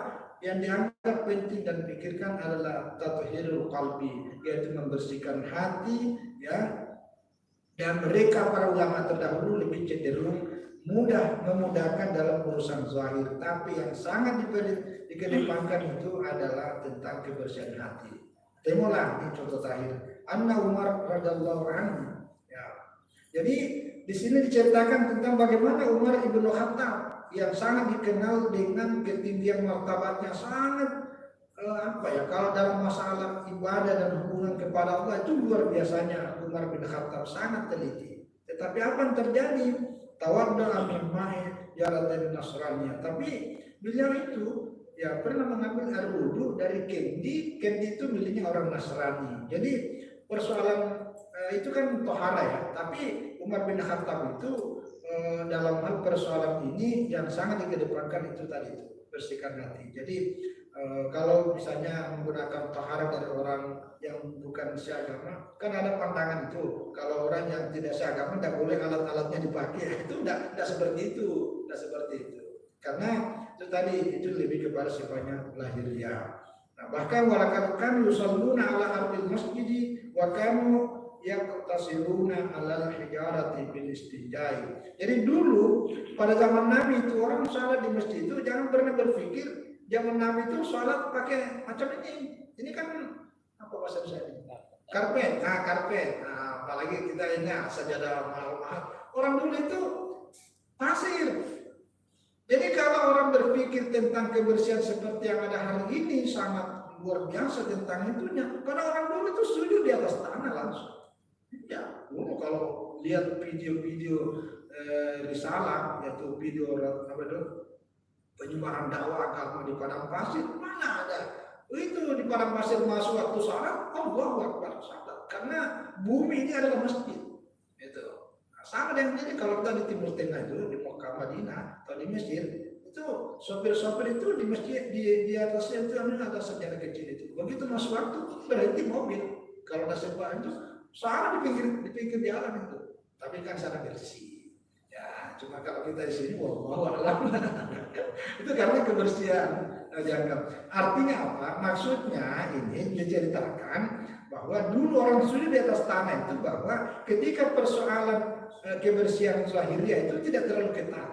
Yang dianggap penting dan pikirkan adalah tathhirul qalbi, yaitu membersihkan hati, ya. Dan mereka para ulama terdahulu lebih cenderung memudahkan dalam urusan zahir, tapi yang sangat dikedepankan itu adalah tentang kebersihan hati. Temulah ini contoh terakhir. Anna Umar radhiyallahu anhu. Ya. Jadi di sini diceritakan tentang bagaimana Umar ibnu Khattab yang sangat dikenal dengan ketinggian martabatnya, sangat kalau dalam masalah ibadah dan hubungan kepada Allah itu luar biasanya Umar bin Khattab, sangat teliti. Tetapi apa yang terjadi? Tawadda'a min ma'i jaratan nasraniyah. Tapi beliau itu ya pernah mengambil air wudu dari kendi itu miliknya orang Nasrani. Jadi persoalan itu kan tohara ya. Tapi Umar bin Khattab itu dalam hal persoalan ini yang sangat dikedepankan itu tadi itu bersihkan hati. Jadi kalau misalnya menggunakan tohara dari orang yang bukan seagama, kan ada pandangan itu. Kalau orang yang tidak seagama tidak boleh alat-alatnya dipakai. Itu tidak seperti itu, Karena itu tadi itu lebih kepada sifatnya lahiriah. Nah, bahkan walakan kami yusalluna ala ardil masjid wa kanu yaqtasiluna ala hijarati bil istijai. Jadi dulu pada zaman Nabi itu orang salat di masjid itu jangan pernah berpikir zaman Nabi itu sholat pakai macam ini. Ini kan apa bahasa Indonesia? Karpet. Karpet. Nah, apalagi kita ini sajadah mahal-mahal. Orang dulu itu pasir. Jadi kalau orang berpikir tentang kebersihan seperti yang ada hari ini sangat luar biasa tentang itunya. Karena orang dulu itu sujud di atas tanah langsung. Ya, kalau lihat video-video risalah, yaitu video apa itu? Penyembahan dakwah agama di padang pasir, mana ada itu di padang pasir masuk waktu sholat, Allahu Akbar sholat, karena bumi ini adalah masjid itu. Nah, sama dengan ini kalau kita di Timur Tengah itu di Mekah, Madinah atau di Mesir itu sopir-sopir itu di masjid di atasnya itu ada sejarah kecil itu. Begitu masuk waktu berhenti mobil, kalau ada sembah itu sana di pinggir jalan itu, tapi kan sana bersih. Ya, cuma kalau kita di sini wallahu a'lam. Itu karena kebersihan jangkar. Artinya apa? Maksudnya ini diceritakan bahwa dulu orang sujud di atas tanah itu bahwa ketika persoalan kebersihan zahiriyah itu tidak terlalu ketat.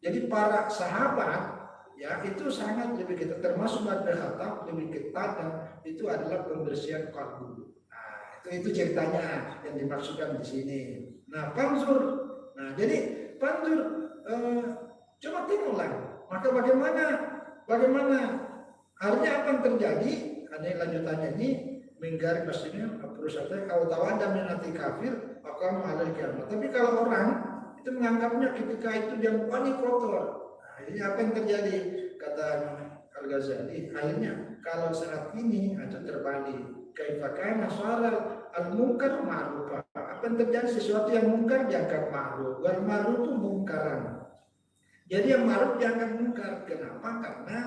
Jadi para sahabat ya itu sangat lebih ketat, termasuk Umar bin Khattab lebih ketat, dan itu adalah pembersihan qalbu. Nah, itu ceritanya yang dimaksudkan di sini. Nah, panzur. Nah, jadi panzur coba tengoklah. Maka bagaimana akhirnya apa yang terjadi? Ada lanjutannya ini menggaris pastinya perusahaan kalau tahu ada minati kafir akan ada kiamat. Tapi kalau orang itu menganggapnya ketika itu dia panik kotor. Nah, ini apa yang terjadi? Kata Al-Ghazali, akhirnya kalau saat ini itu terbalik. Kaifakana suara al-munkar ma'rufah. Apa yang terjadi? Sesuatu yang mungkar dianggap ma'ruf. Wal ma'ruf itu mungkaran. Jadi yang ma'ruf dianggap mungkar. Kenapa? Karena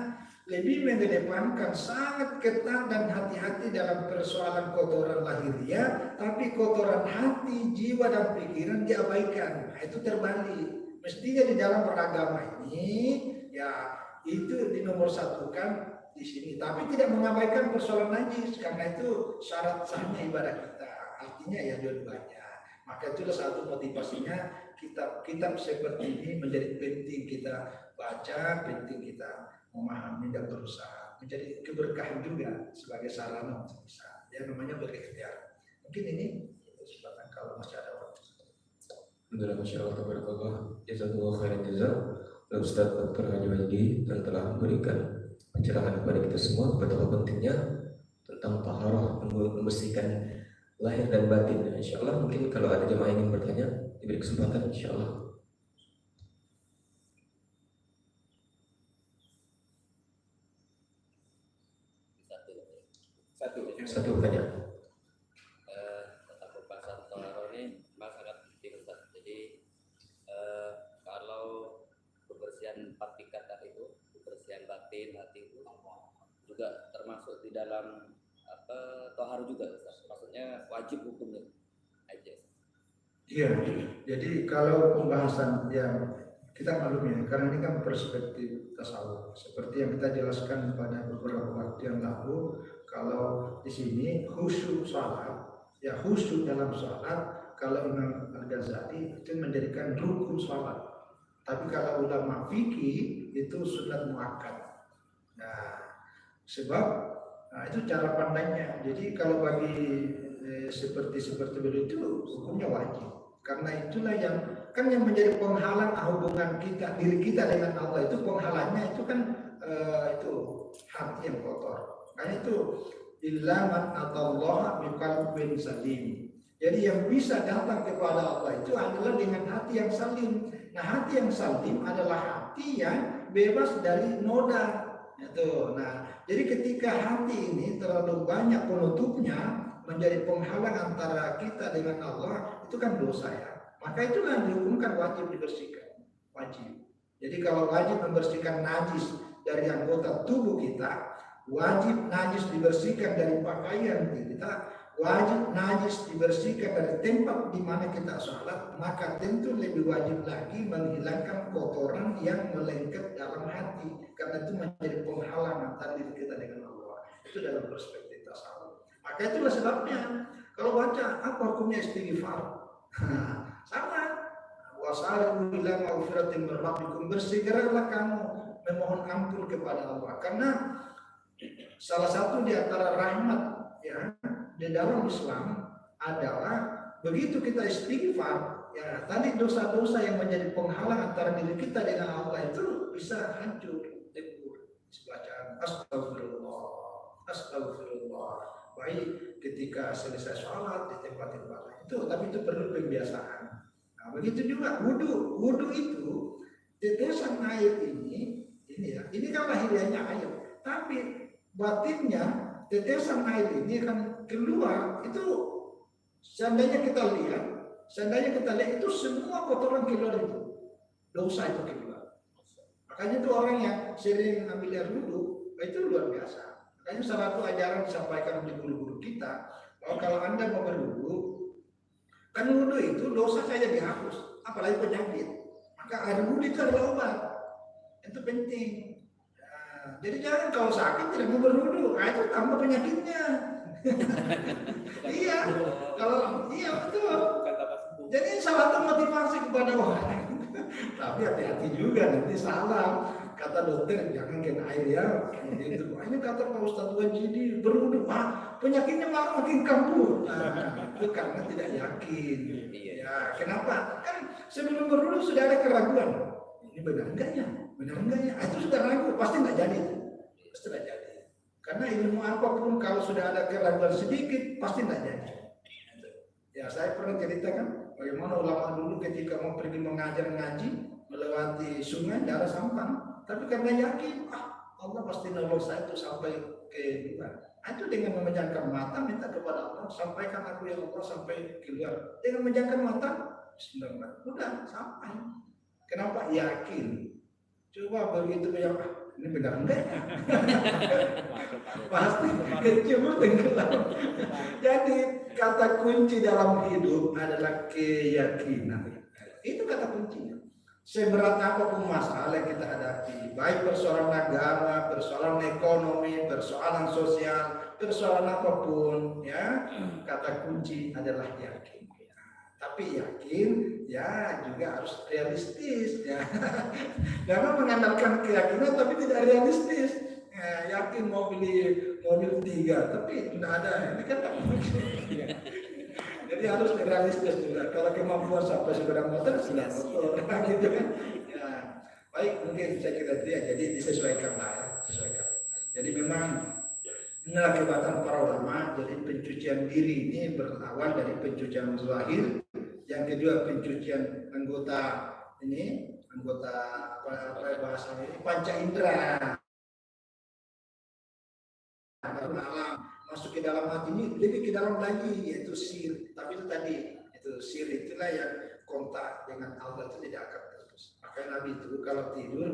lebih mengedepankan sangat ketat dan hati-hati dalam persoalan kotoran lahiriah, tapi kotoran hati, jiwa dan pikiran diabaikan. Nah, itu terbalik. Mestinya di dalam beragama ini ya itu dinomor satukan di sini, tapi tidak mengabaikan persoalan najis, karena itu syarat sahnya ibadah kita. Artinya ya dua-duanya. Maka itulah satu motivasinya kitab-kitab seperti ini menjadi penting kita baca, penting kita memahami dan berusaha menjadi keberkahan juga sebagai sarana untuk bisa ya namanya berikhtiar. Mungkin ini kesempatan kalau masih ada waktu. Alhamdulillah, masya Allah, tabarakallah, jazakallahu khairan jazak Ustaz Dr. Haji Wajdi dan telah memberikan pencerahan kepada kita semua betapa pentingnya tentang taharah, membersihkan lahir dan batin. Insyaallah mungkin kalau ada jemaah yang ingin bertanya diberi kesempatan insyaallah. Satu pertanyaan. Tentang pembahasan taharah ini memang sangat penting Ustaz. Jadi kalau kebersihan 4 tingkatan itu, kebersihan batin, hati itu juga termasuk di dalam taharah juga Ustaz. Maksudnya wajib hukumnya aja. Iya, jadi kalau pembahasan yang kita maklum ya, karena ini kan perspektif tasawuf. Seperti yang kita jelaskan pada beberapa waktu yang lalu, kalau di sini khusyuk salat, ya khusyuk dalam salat, kalau Imam Al-Ghazali itu menjadikan rukun salat. Tapi kalau ulama fikih itu sunat muakkad. Nah, sebab itu cara pandangnya. Jadi kalau bagi seperti begitu hukumnya wajib. Karena itulah yang menjadi penghalang hubungan kita, diri kita dengan Allah itu penghalangnya itu kan itu hati yang kotor. Karena itu ilaman ataullah biqalbin salim. Jadi yang bisa datang kepada Allah itu adalah dengan hati yang salim. Nah, hati yang salim adalah hati yang bebas dari noda. Itu. Nah, jadi ketika hati ini terlalu banyak penutupnya, menjadi penghalang antara kita dengan Allah, itu kan dosa ya. Maka itulah yang dihukumkan wajib dibersihkan. Wajib. Jadi kalau wajib membersihkan najis dari anggota tubuh kita, wajib najis dibersihkan dari pakaian kita, wajib najis dibersihkan dari tempat di mana kita sholat, maka tentu lebih wajib lagi menghilangkan kotoran yang melengket dalam hati, karena itu menjadi penghalang antara diri kita dengan Allah. Itu dalam perspektif tasawuf. Maka itulah sebabnya kalau baca apa hukumnya istighfar, sama wasari'u ila maghfiratin min rabbikum, bersegeralah kamu memohon ampun kepada Allah, karena salah satu di antara rahmat ya di dalam Islam adalah begitu kita istighfar, ya tadi dosa-dosa yang menjadi penghalang antara diri kita dengan Allah itu bisa hancur, lebur. Bacaan astagfirullah, astagfirullah. Baik ketika selesai sholat di tempat-tempat lain itu, tapi itu perlu pembiasaan. Nah, begitu juga wudhu itu tetesan air ini ya, ini kan lahiriahnya air, tapi batinnya tetesan air ini akan keluar. Itu seandainya kita lihat itu semua kotoran keluar, itu dosa itu keluar. Makanya itu orang yang sering ambil air wudhu itu luar biasa. Makanya salah satu ajaran disampaikan oleh guru-guru kita bahwa kalau Anda mau berwudu, kan wudu itu dosa saja dihapus, apalagi penyakit. Maka air wudu itu adalah obat. Itu penting. Nah, jadi jangan kalau sakit tidak mau berwudu, nah itu tambah penyakitnya. Iya, iya betul. Jadi salah satu motivasi kepada orang. Tapi hati-hati juga nanti salah. Kata dokter jangan kena air ya. Gitu. Ini kata Pak Ustadz Wajidi berwudu, penyakitnya malah makin kambuh. Nah, itu karena tidak yakin. Ya, kenapa? Kan sebelum berwudu sudah ada keraguan. Ini benar enggak ya? Itu sudah ragu, pasti enggak jadi. Pasti enggak jadi. Karena ilmu apapun kalau sudah ada keraguan sedikit pasti enggak jadi. Ya, saya pernah ceritakan bagaimana ulama dulu ketika mau pergi mengajar ngaji melewati sungai darah sampan. Tapi karena yakin, Allah pasti nolong saya itu sampai ke luar. Itu dengan memejamkan mata minta kepada Allah, sampaikan aku ya Allah sampai keluar. Dengan memejamkan mata, bismillah, udah sampai. Kenapa? Yakin. Coba begitu ya, ini benar enggak ya? Pasti coba tenggelam. Jadi kata kunci dalam hidup adalah keyakinan. Itu kata kuncinya. Seberat apapun masalah yang kita hadapi, baik persoalan agama, persoalan ekonomi, persoalan sosial, persoalan apapun, ya kata kunci adalah yakin. Tapi yakin, ya juga harus realistis, ya. Jangan mengandalkan keyakinan tapi tidak realistis. Yakin mau beli mobil 3, tapi tidak ada. Ini kan tak mungkin. Jadi harus realistis juga. Kalau kemampuan sampai sepeda motor, sudah motor, gitu kan. Ya, baik mungkin saya kira itu ya. Jadi disesuaikan lah ya, sesuaikan. Jadi memang inilah kehebatan para ulama. Jadi pencucian diri ini berawal dari pencucian zahir, yang kedua pencucian anggota ini, anggota apa bahasa ini, panca indera, alam masuk ke dalam hati ini, lebih ke dalam lagi, yaitu sir. Tapi itu tadi, itu sir itulah yang kontak dengan Allah itu tidak akan terus. Makanya Nabi itu kalau tidur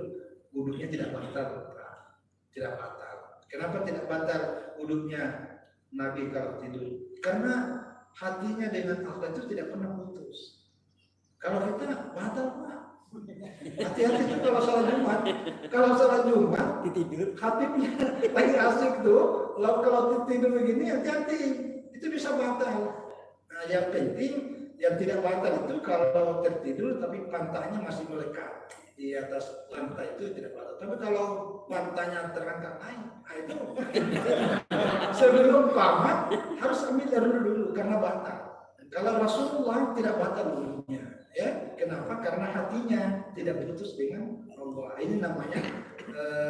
wudhunya tidak batal, tidak batal. Kenapa tidak batal wudhunya Nabi kalau tidur? Karena hatinya dengan Allah itu tidak pernah putus. Kalau kita batal, Pak. Hati-hati itu kalau salat Jumat. Kalau salat Jumat tidur, hatinya lagi asik tuh. Kalau tidur begini hati-hati, itu bisa batal. Nah, yang penting yang tidak batal itu kalau tertidur tapi pantatnya masih melekat di atas lantai, itu tidak batal. Tapi kalau pantatnya terangkat naik, nah itu sebelum pamat harus ambil dulu karena batal. Kalau Rasulullah tidak batal wudhunya, ya kenapa? Karena hatinya tidak putus dengan Allah. Ini namanya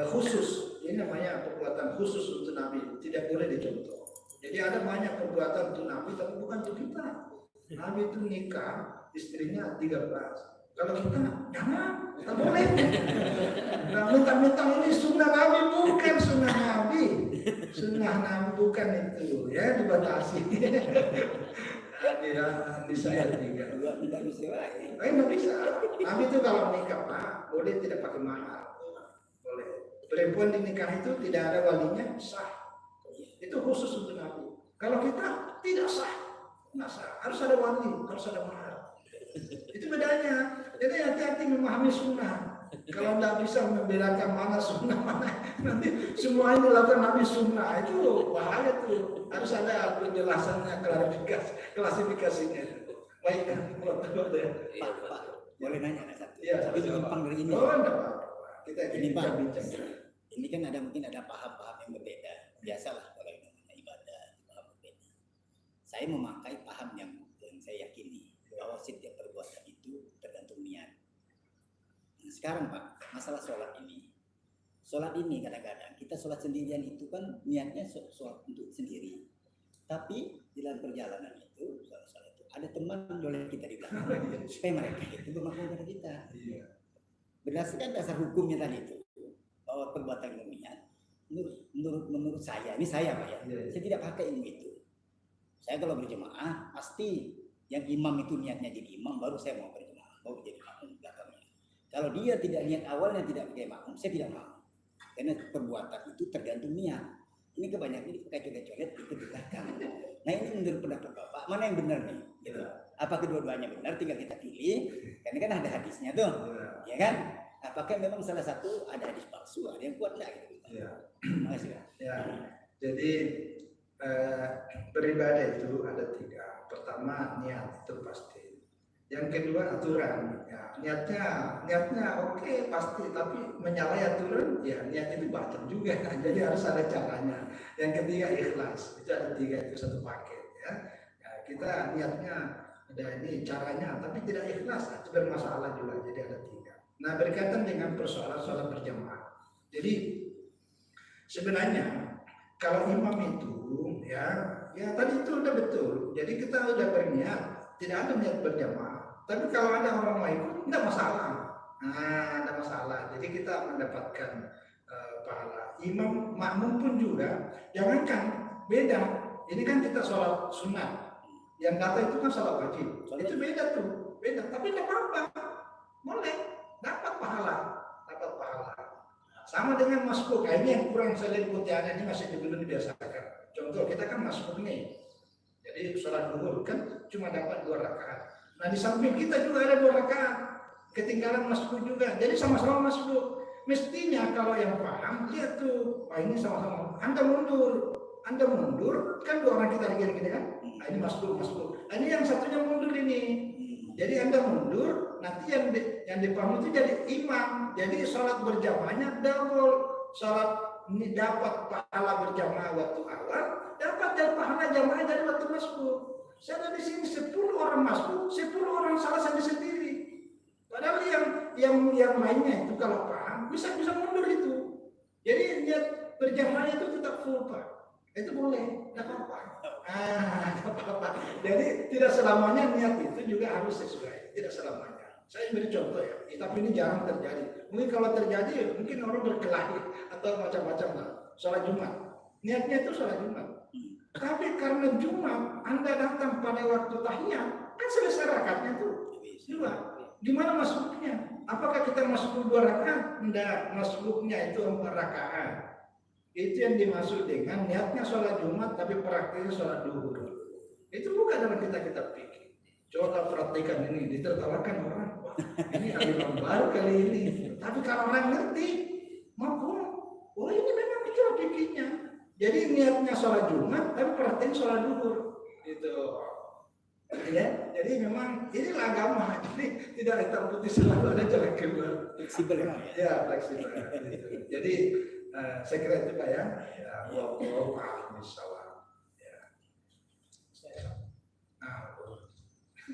khusus. Ini namanya perbuatan khusus untuk Nabi, tidak boleh dicontoh. Jadi ada banyak perbuatan untuk Nabi, tapi bukan untuk kita. Nabi itu nikah, istrinya 13. Kalau kita jangan, tak boleh. Nah, mentang-mentang ini sunnah Nabi, bukan sunnah Nabi. Sunnah Nabi bukan itu, ya dibatasi. Di saya 3. nggak bisa lagi. Nggak bisa. Nabi itu kalau nikah, Pak, boleh tidak pakai mahar. Boleh. Perempuan dinikah itu tidak ada walinya, sah. Itu khusus untuk Nabi. Kalau kita tidak sah, nggak sah. Harus ada wali, harus ada mahar. Itu bedanya. Jadi hati-hati memahami sunnah. Kalau nggak bisa membedakan mana sunnah mana, nanti semua ini dilakukan Nabi sunnah, itu bahaya tuh. Harus ada penjelasannya, klasifikasinya. Baik kan? Pak, boleh nanya nggak satu? Iya. Tapi menyimpang dari ini. Oh, enggak apa-apa. Kita Ini Pak, bincang. ini kan mungkin ada paham-paham yang berbeda. Biasalah kalau yang namanya ibadah, paham berbeda. Saya memakai paham yang saya yakini bahwa setiap perbuatan itu tergantung niat. Nah, sekarang Pak, masalah sholat ini. Sholat ini kadang-kadang kita sholat sendirian itu kan niatnya sholat untuk sendiri. Tapi di dalam perjalanan itu, sholat itu ada teman boleh kita di belakang supaya mereka itu bermakmum pada kita. Berdasarkan dasar hukumnya tadi itu, bahwa perbuatan ilmu niat, menurut saya, ini saya Pak ya, saya tidak pakai ilmu itu. Saya kalau berjemaah pasti yang imam itu niatnya jadi imam, baru saya mau berjemaah, mau jadi makmum belakangnya. Kalau dia tidak niat awalnya tidak pakai makmum, saya tidak mau. Karena perbuatan itu tergantung niat. Ini kebanyakan dipakai coret-coret itu di belakang. Nah ini menurut pendapat Bapak, mana yang benar nih? Gitu. Apa kedua-duanya benar? Tinggal kita pilih. Karena kan ada hadisnya tuh, ya kan? Apakah memang salah satu ada hadis palsu, ada yang kuat nggak? Gitu. Ya. Makasih Pak. Ya. Jadi beribadah itu ada 3. Pertama niat, itu pasti. Yang kedua aturan. Ya, niatnya oke, pasti, tapi menyalahi aturan ya niat itu batal juga. Jadi harus ada caranya. Yang ketiga ikhlas. Itu ada 3, itu satu paket ya. Ya kita niatnya ada ini caranya, tapi tidak ikhlas, itu bermasalah juga. Jadi ada 3. Nah, berkaitan dengan persoalan sholat berjamaah. Jadi sebenarnya kalau imam itu ya tadi itu udah betul. Jadi kita udah berniat, tidak ada niat berjamaah. Tapi kalau ada orang mau ikut, tidak masalah. Nah, tidak masalah. Jadi kita mendapatkan pahala. Imam makmum pun juga, jangankan beda. Ini kan kita sholat sunat. Yang datang itu kan sholat wajib. Itu beda tuh, beda. Tapi tidak apa-apa, boleh dapat pahala, Sama dengan masbuk. Ini yang kurang saya lihat putihannya ini masih belum dibiasakan. Contoh kita kan masbuk nih. Jadi sholat zuhur kan cuma dapat 2 rakaat. Nah di samping kita juga ada 2 rakaat. Ketinggalan masbuk juga. Jadi sama-sama masbuk. Mestinya kalau yang paham lihat tuh, wah ini sama-sama. Anda mundur, kan 2 orang kita gini-gini kan. Nah ini masbuk. Nah, ini yang satunya mundur ini. Jadi Anda mundur, nanti yang dipahami itu jadi imam. Jadi sholat berjamaahnya double. Sholat ini dapat pahala berjamaah waktu awal, dapat dan pahala jamaah dari waktu masbuk. Saya ada di sini 10 orang masbuk, 10 orang salah sendiri. Padahal yang lainnya itu kalau paham bisa mundur itu. Jadi berjamaah itu tetap full Pak. Itu boleh, nggak apa-apa. Nggak apa-apa. Jadi tidak selamanya niat itu juga harus sesuai. Tidak selamanya. Saya beri contoh ya, tapi ini jarang terjadi. Mungkin kalau terjadi, mungkin orang berkelahi atau macam-macam lah. Sholat Jumat, niatnya itu sholat Jumat. Tapi karena Jumat, Anda datang pada waktu tahiyat, kan selesai rakaatnya tuh. Dua. Gimana masuknya? Apakah kita masuk 2 rakaat? Enggak, masuknya itu 4 rakaat. Itu yang dimaksud dengan niatnya sholat Jumat tapi praktiknya sholat duhur. Itu bukan dalam kita pikir. Coba perhatikan ini, ditertawakan orang. Wah, ini aliran baru kali ini. Tapi kalau orang ngerti, mampu. Oh ini memang itu pikirnya. Jadi niatnya sholat Jumat tapi praktiknya sholat duhur. Gitu. Ya, jadi memang inilah agama. Jadi tidak hitam putih selalu ada jalan keluar. Fleksibel Ya, fleksibel. Gitu. Jadi saya kira itu Pak ya. Ya, wallahu a'lam bishawab. Ya. Nah,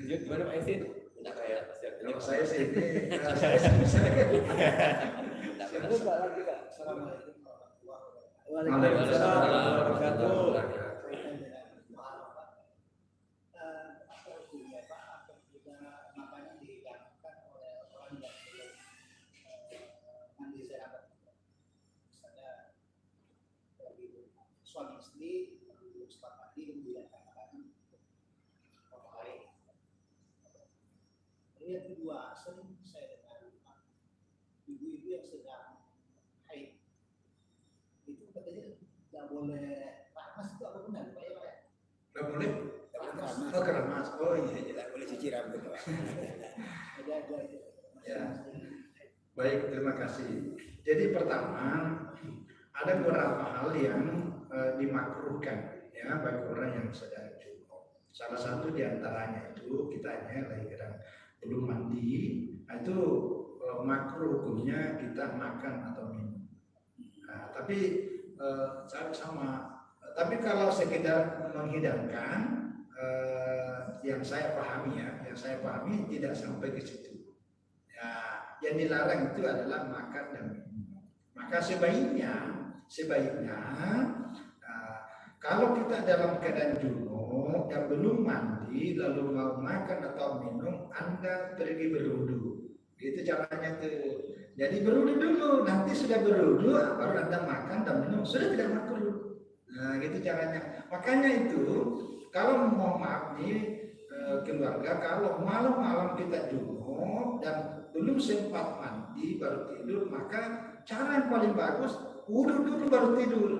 Gimana Pak Isin? Tidak kayak kalau saya sih ini saya Terus Pak lagi Pak. Assalamualaikum Waalaikumsalam warahmatullahi wabarakatuh. Suami istri belum sempat mandi kemudian katakan baik. Yang kedua, sering saya dengar ibu-ibu yang sedang haid itu katanya tidak boleh ramas, itu apa benar Pak ya? nggak boleh. Keramas. Oh keramas. Oh iya. Tidak boleh cuci rambut Pak. Ada Ya. Baik, terima kasih. Jadi pertama ada beberapa hal yang dimakruhkan ya bagi orang yang sedang junub. Salah satu diantaranya itu kita lagi belum mandi, itu makruh hukumnya kita makan atau minum. Nah, tapi sama. Tapi kalau sekedar menghidangkan, yang saya pahami tidak sampai ke situ. Ya, yang dilarang itu adalah makan dan minum. Maka sebaiknya kalau kita dalam keadaan junub dan belum mandi lalu mau makan atau minum, Anda pergi berwudu. Itu caranya tuh. Jadi berwudu dulu, nanti sudah berwudu baru Anda makan dan minum, sudah tidak makruh. Nah, gitu caranya. Makanya itu kalau mau maaf nih keluarga, kalau malam-malam kita junub dan belum sempat mandi baru tidur, maka cara yang paling bagus wudu dulu baru tidur.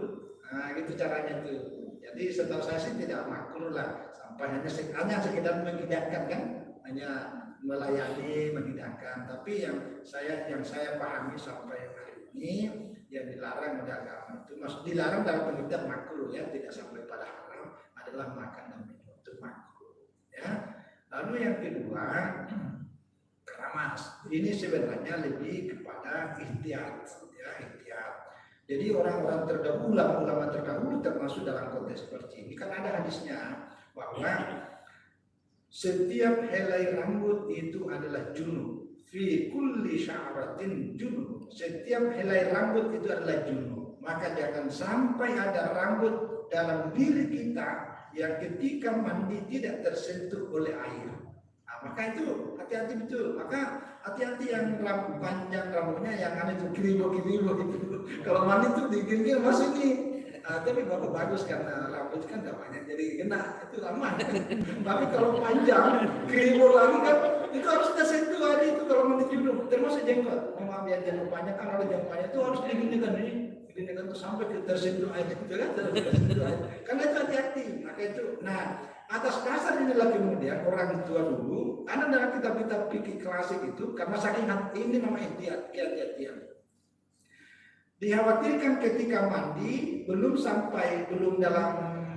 Nah, gitu caranya tuh. Jadi setahu saya sih tidak makruh lah, sampai hanya sekedar menghidangkan kan, hanya melayani menghidangkan. Tapi yang saya pahami sampai hari ini yang dilarang oleh agama itu, maksud dilarang dalam pengertian makruh ya, tidak sampai pada haram, adalah makan dan minum itu makruh. Ya. Lalu yang kedua, keramas. Ini sebenarnya lebih kepada ihtiyat, ya ihtiyat. Jadi orang-orang terdahulu, ulama terdahulu termasuk dalam konteks seperti ini. Kan ada hadisnya bahwa setiap helai rambut itu adalah junub. Fi kulli sya'ratin junub. Setiap helai rambut itu adalah junub. Maka jangan sampai ada rambut dalam diri kita yang ketika mandi tidak tersentuh oleh air. Nah, maka itu hati-hati betul. Maka hati-hati yang rambut panjang rambutnya yang itu kiribo-kiribo gitu. Kalau mandi tuh digigil masih nih. Tapi bapak bagus karena rambut kan gak banyak jadi kena, itu aman. Tapi kalau panjang kiribo lagi kan itu harus tersentuh aja itu kalau mandi junub. Termasuk jenggot. Maaf ya jenggot panjang, kan ada jenggot panjang itu harus diginikan ini. Diginikan tuh sampai tersentuh aja gitu kan. Tersentuh aja. Karena itu hati-hati. Maka itu, nah atas dasar inilah kemudian orang tua dulu, karena dalam kitab-kitab fikih klasik itu karena saking ini namanya ihtiyat. Dikhawatirkan ketika mandi belum dalam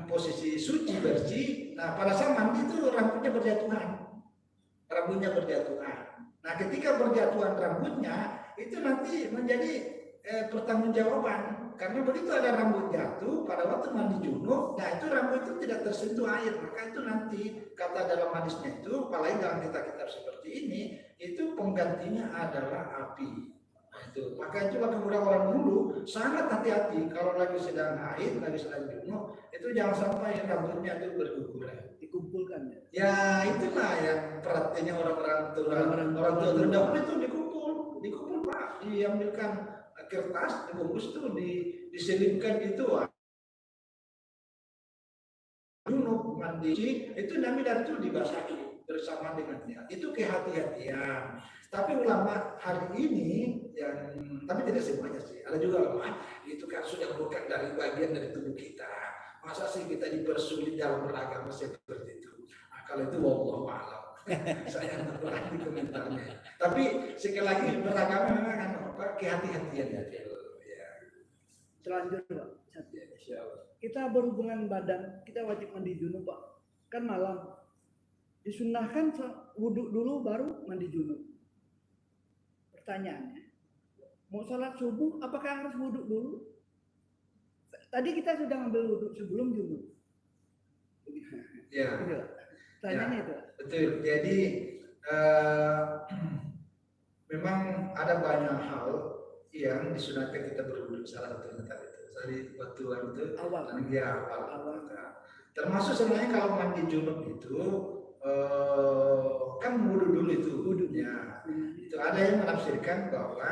posisi suci bersih. Nah pada saat mandi itu rambutnya berjatuhan. Nah ketika berjatuhan rambutnya itu nanti menjadi pertanggungjawaban. Karena begitu ada rambut jatuh pada waktu mandi junub, nah itu rambut itu tidak tersentuh air, maka itu nanti kata dalam hadisnya itu, apalagi dalam kitab-kitab seperti ini, itu penggantinya adalah api. Nah, itu Itu. Maka itulah kemudian orang dulu sangat hati-hati kalau lagi sedang haid, lagi sedang junub, itu jangan sampai rambutnya itu berguguran. Dikumpulkan ya. Ya itulah yang perhatiannya orang tua terdahulu itu dikumpul Pak, diambilkan kertas, dibungkus tuh, diselipkan itu. Junub mandi itu Nabi dan itu dibasahi bersama dengannya. Itu kehati-hatian. Tapi ulama hari ini yang, tapi tidak semuanya sih. Ada juga ulama itu kan sudah bukan dari bagian dari tubuh kita. Masa sih kita dipersulit dalam beragama seperti itu? Nah, kalau itu wallahu a'lam. Saya tidak pernah di komentarnya. Tapi sekali lagi beragama memang kan apa? Kehati-hatian ya. Selanjutnya Pak, kita berhubungan badan, kita wajib mandi junub Pak. Kan malam. Disunnahkan wudhu dulu baru mandi junub. Pertanyaannya, mau sholat subuh apakah harus wudhu dulu? Tadi kita sudah ngambil wudhu sebelum junub. Ya. Tanyanya itu. Betul. Jadi memang ada banyak hal yang disunahkan kita berwudhu, salah satunya tadi itu. Tadi waktu itu Awal. Awal. Termasuk sebenarnya kalau mandi junub itu kan wudhu dulu itu. Ya. Itu ada yang menafsirkan bahwa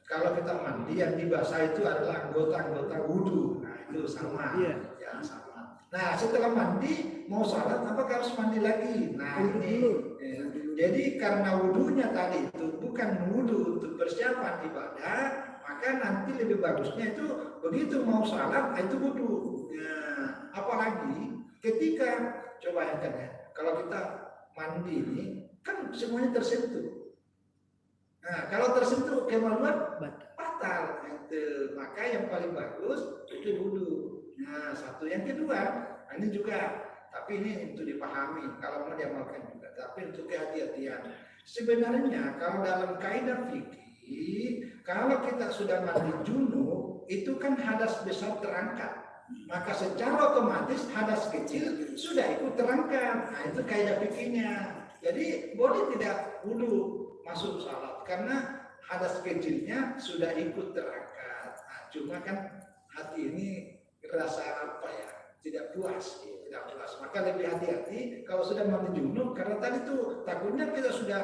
kalau kita mandi yang dibasah itu adalah anggota-anggota wudhu. Nah itu sama. Iya. Ya sama. Nah setelah mandi mau salat apakah harus mandi lagi? Nah ini. Ya. Jadi karena wudhunya tadi itu bukan wudhu untuk persiapan ibadah, maka nanti lebih bagusnya itu begitu mau salat itu wudhu. Nah, apalagi ketika coba bayangkan ya, kalau kita mandi ini kan semuanya tersentuh. Nah, kalau tersentuh kemaluan batal. Itu maka yang paling bagus itu wudhu. Nah, satu yang kedua, ini juga, tapi ini untuk dipahami kalau mau diamalkan juga. Tapi untuk kehati-hatian. Sebenarnya kalau dalam kaidah fikih, kalau kita sudah mandi junub, itu kan hadas besar terangkat. Maka secara otomatis hadas kecil sudah ikut terangkat. Nah, itu kaidah fikihnya. Jadi boleh tidak wudhu masuk salat karena hadas kecilnya sudah ikut terangkat. Nah, cuma kan hati ini rasa apa ya? Tidak puas. Maka lebih hati-hati kalau sudah mandi junub karena tadi tuh takutnya kita sudah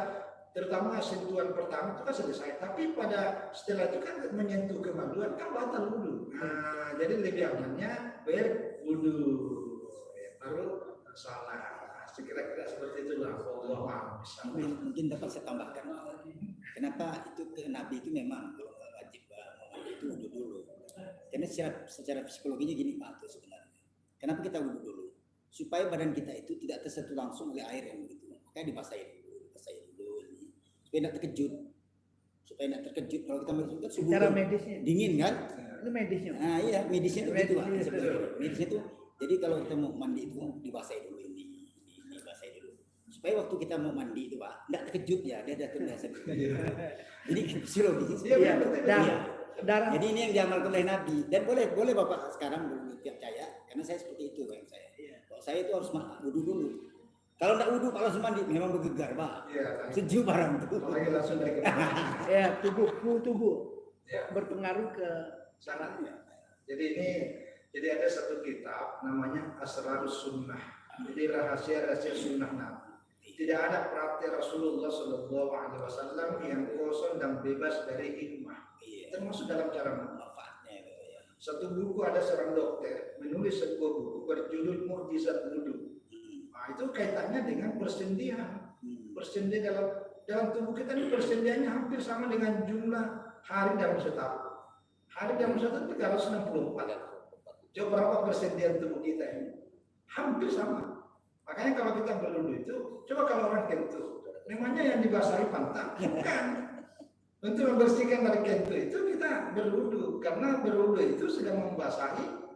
terutama sentuhan pertama itu kan selesai, tapi pada setelah itu kan menyentuh kemaluan kan batal wudhu. Nah, jadi lebih amannya berwudhu ya, baru salat. Kira-kira seperti itulah. Allah mungkin dapat saya tambahkan. Kenapa itu ke Nabi itu memang wajib mandi itu wudhu dulu. Karena secara psikologinya gini Pak itu sebenarnya. Kenapa kita wudhu dulu? Supaya badan kita itu tidak tersentuh langsung oleh air yang begitu. Makanya dibasahin dulu ini. Supaya tidak terkejut. Kalau kita melihat subuh secara medisnya dingin kan? Itu medisnya. Nah iya medisnya itu gitu Pak. Medisnya. Medisnya itu jadi kalau kita mau mandi itu dibasahin dulu ini dibasahin dulu. Supaya waktu kita mau mandi itu Pak, tidak terkejut ya, dia ada terbiasa. Jadi psikologis. Iya, darah. Jadi ini yang diamalkan oleh Nabi dan boleh Bapak sekarang percaya karena saya seperti itu kan saya. Kalau saya itu harus wudhu dulu. Kalau tidak wudhu kalau langsung mandi memang bergegar Pak. Iya. Sejuk barang itu. Apalagi langsung dari Ya tubuh berpengaruh ke sanatnya. Jadi ada satu kitab namanya Asrarus Sunnah. Jadi rahasia-rahasia sunnah Nabi. Tidak ada praktek Rasulullah Shallallahu Alaihi Wasallam yang kosong dan bebas dari hikmah. Termasuk dalam cara memanfaatnya. Satu buku ada seorang dokter menulis sebuah buku berjudul Mukjizat Wudhu. Nah, itu kaitannya dengan persendian. Persendian dalam tubuh kita ini persendiannya hampir sama dengan jumlah hari dalam setahun. Hari dalam setahun 364. Coba berapa persendian tubuh kita ini? Hampir sama. Makanya kalau kita berwudhu itu, coba kalau orang kentut, memangnya yang dibasahi pantat? Bukan. Untuk membersihkan dari kentut itu kita berwudhu, karena berwudhu itu sudah membasahi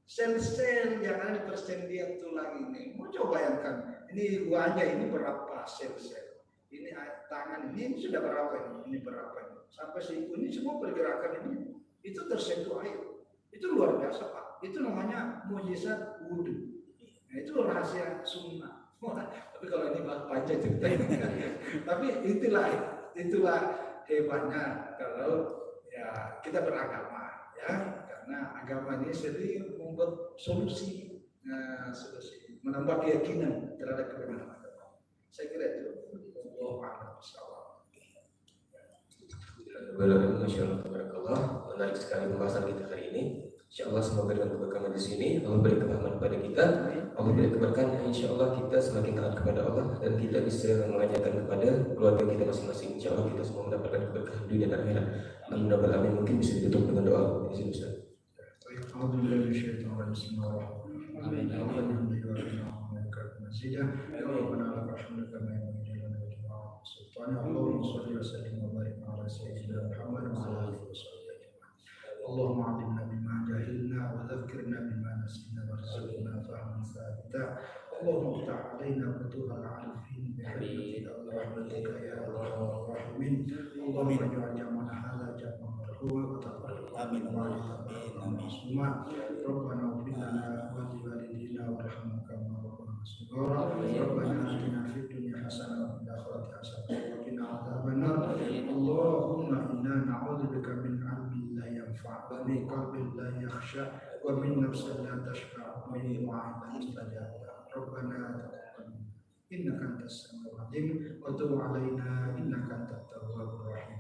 sel-sel yang ada di persendian tulang ini. Mau coba bayangkan, ini wajah ini berapa sel-sel? Ini tangan ini sudah berapa ini? Ini berapa ini? Sampai siku ini semua pergerakan ini itu tersentuh air. Itu luar biasa Pak. Itu namanya mukjizat wudhu. Nah, itu rahasia sunnah. Tapi kalau ini panjang ceritanya. Tapi itulah hebatnya kalau kita beragama ya, karena agama ini sendiri membuat solusi, menambah keyakinan terhadap kebenaran agama. Saya kira itu. Allah Alhamdulillah, menarik sekali pembahasan kita hari ini. Insyaallah semoga dengan keberkahan di sini Allah beri kefahaman kepada kita, Allah beri keberkahan. Insyaallah kita semakin taat kepada Allah dan kita bisa mengajarkan kepada keluarga kita masing-masing. Insyaallah kita semua mendapatkan keberkahan dunia dan akhirat. Amin. Mungkin bisa ditutup dengan doa. Di sini Ustaz. اللهم علمنا بما جهلنا وذكرنا بما نسينا وارزقنا فهما ثابتا. اللهم افتح علينا فتوح العارفين برحمتك ورحمتك يا ارحم الراحمين. اللهم اجعل جمعنا هذا جمعا مرحوما وتفرقنا معصوما. ربنا اغفر لنا ولوالدينا وارحمنا كما ربنا صغارا. ربنا اتنا في الدنيا حسنه وفي الاخره حسنه وقنا عذاب النار. اللهم انا نعوذ بك من علم لا ينفع ومن قلب لا يخشى ومن نفس لا تشفع ومن دعاء لا يستجاب. ربنا تقبل انك انت السميع العليم وتب علينا انك انت التواب الرحيم.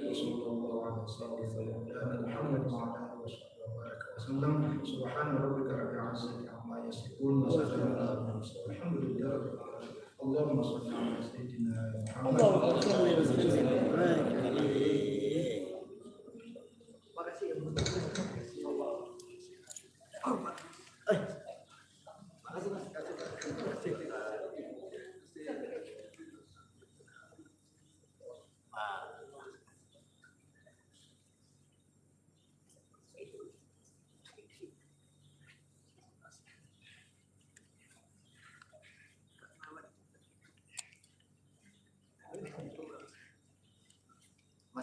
وصلى الله على سيدنا محمد وعلى اله وصحبه وبارك وسلم. سبحان ربك رب العزه عما يصفون وسلام على المرسلين والحمد لله رب العالمين. اللهم صل على سيدنا محمد.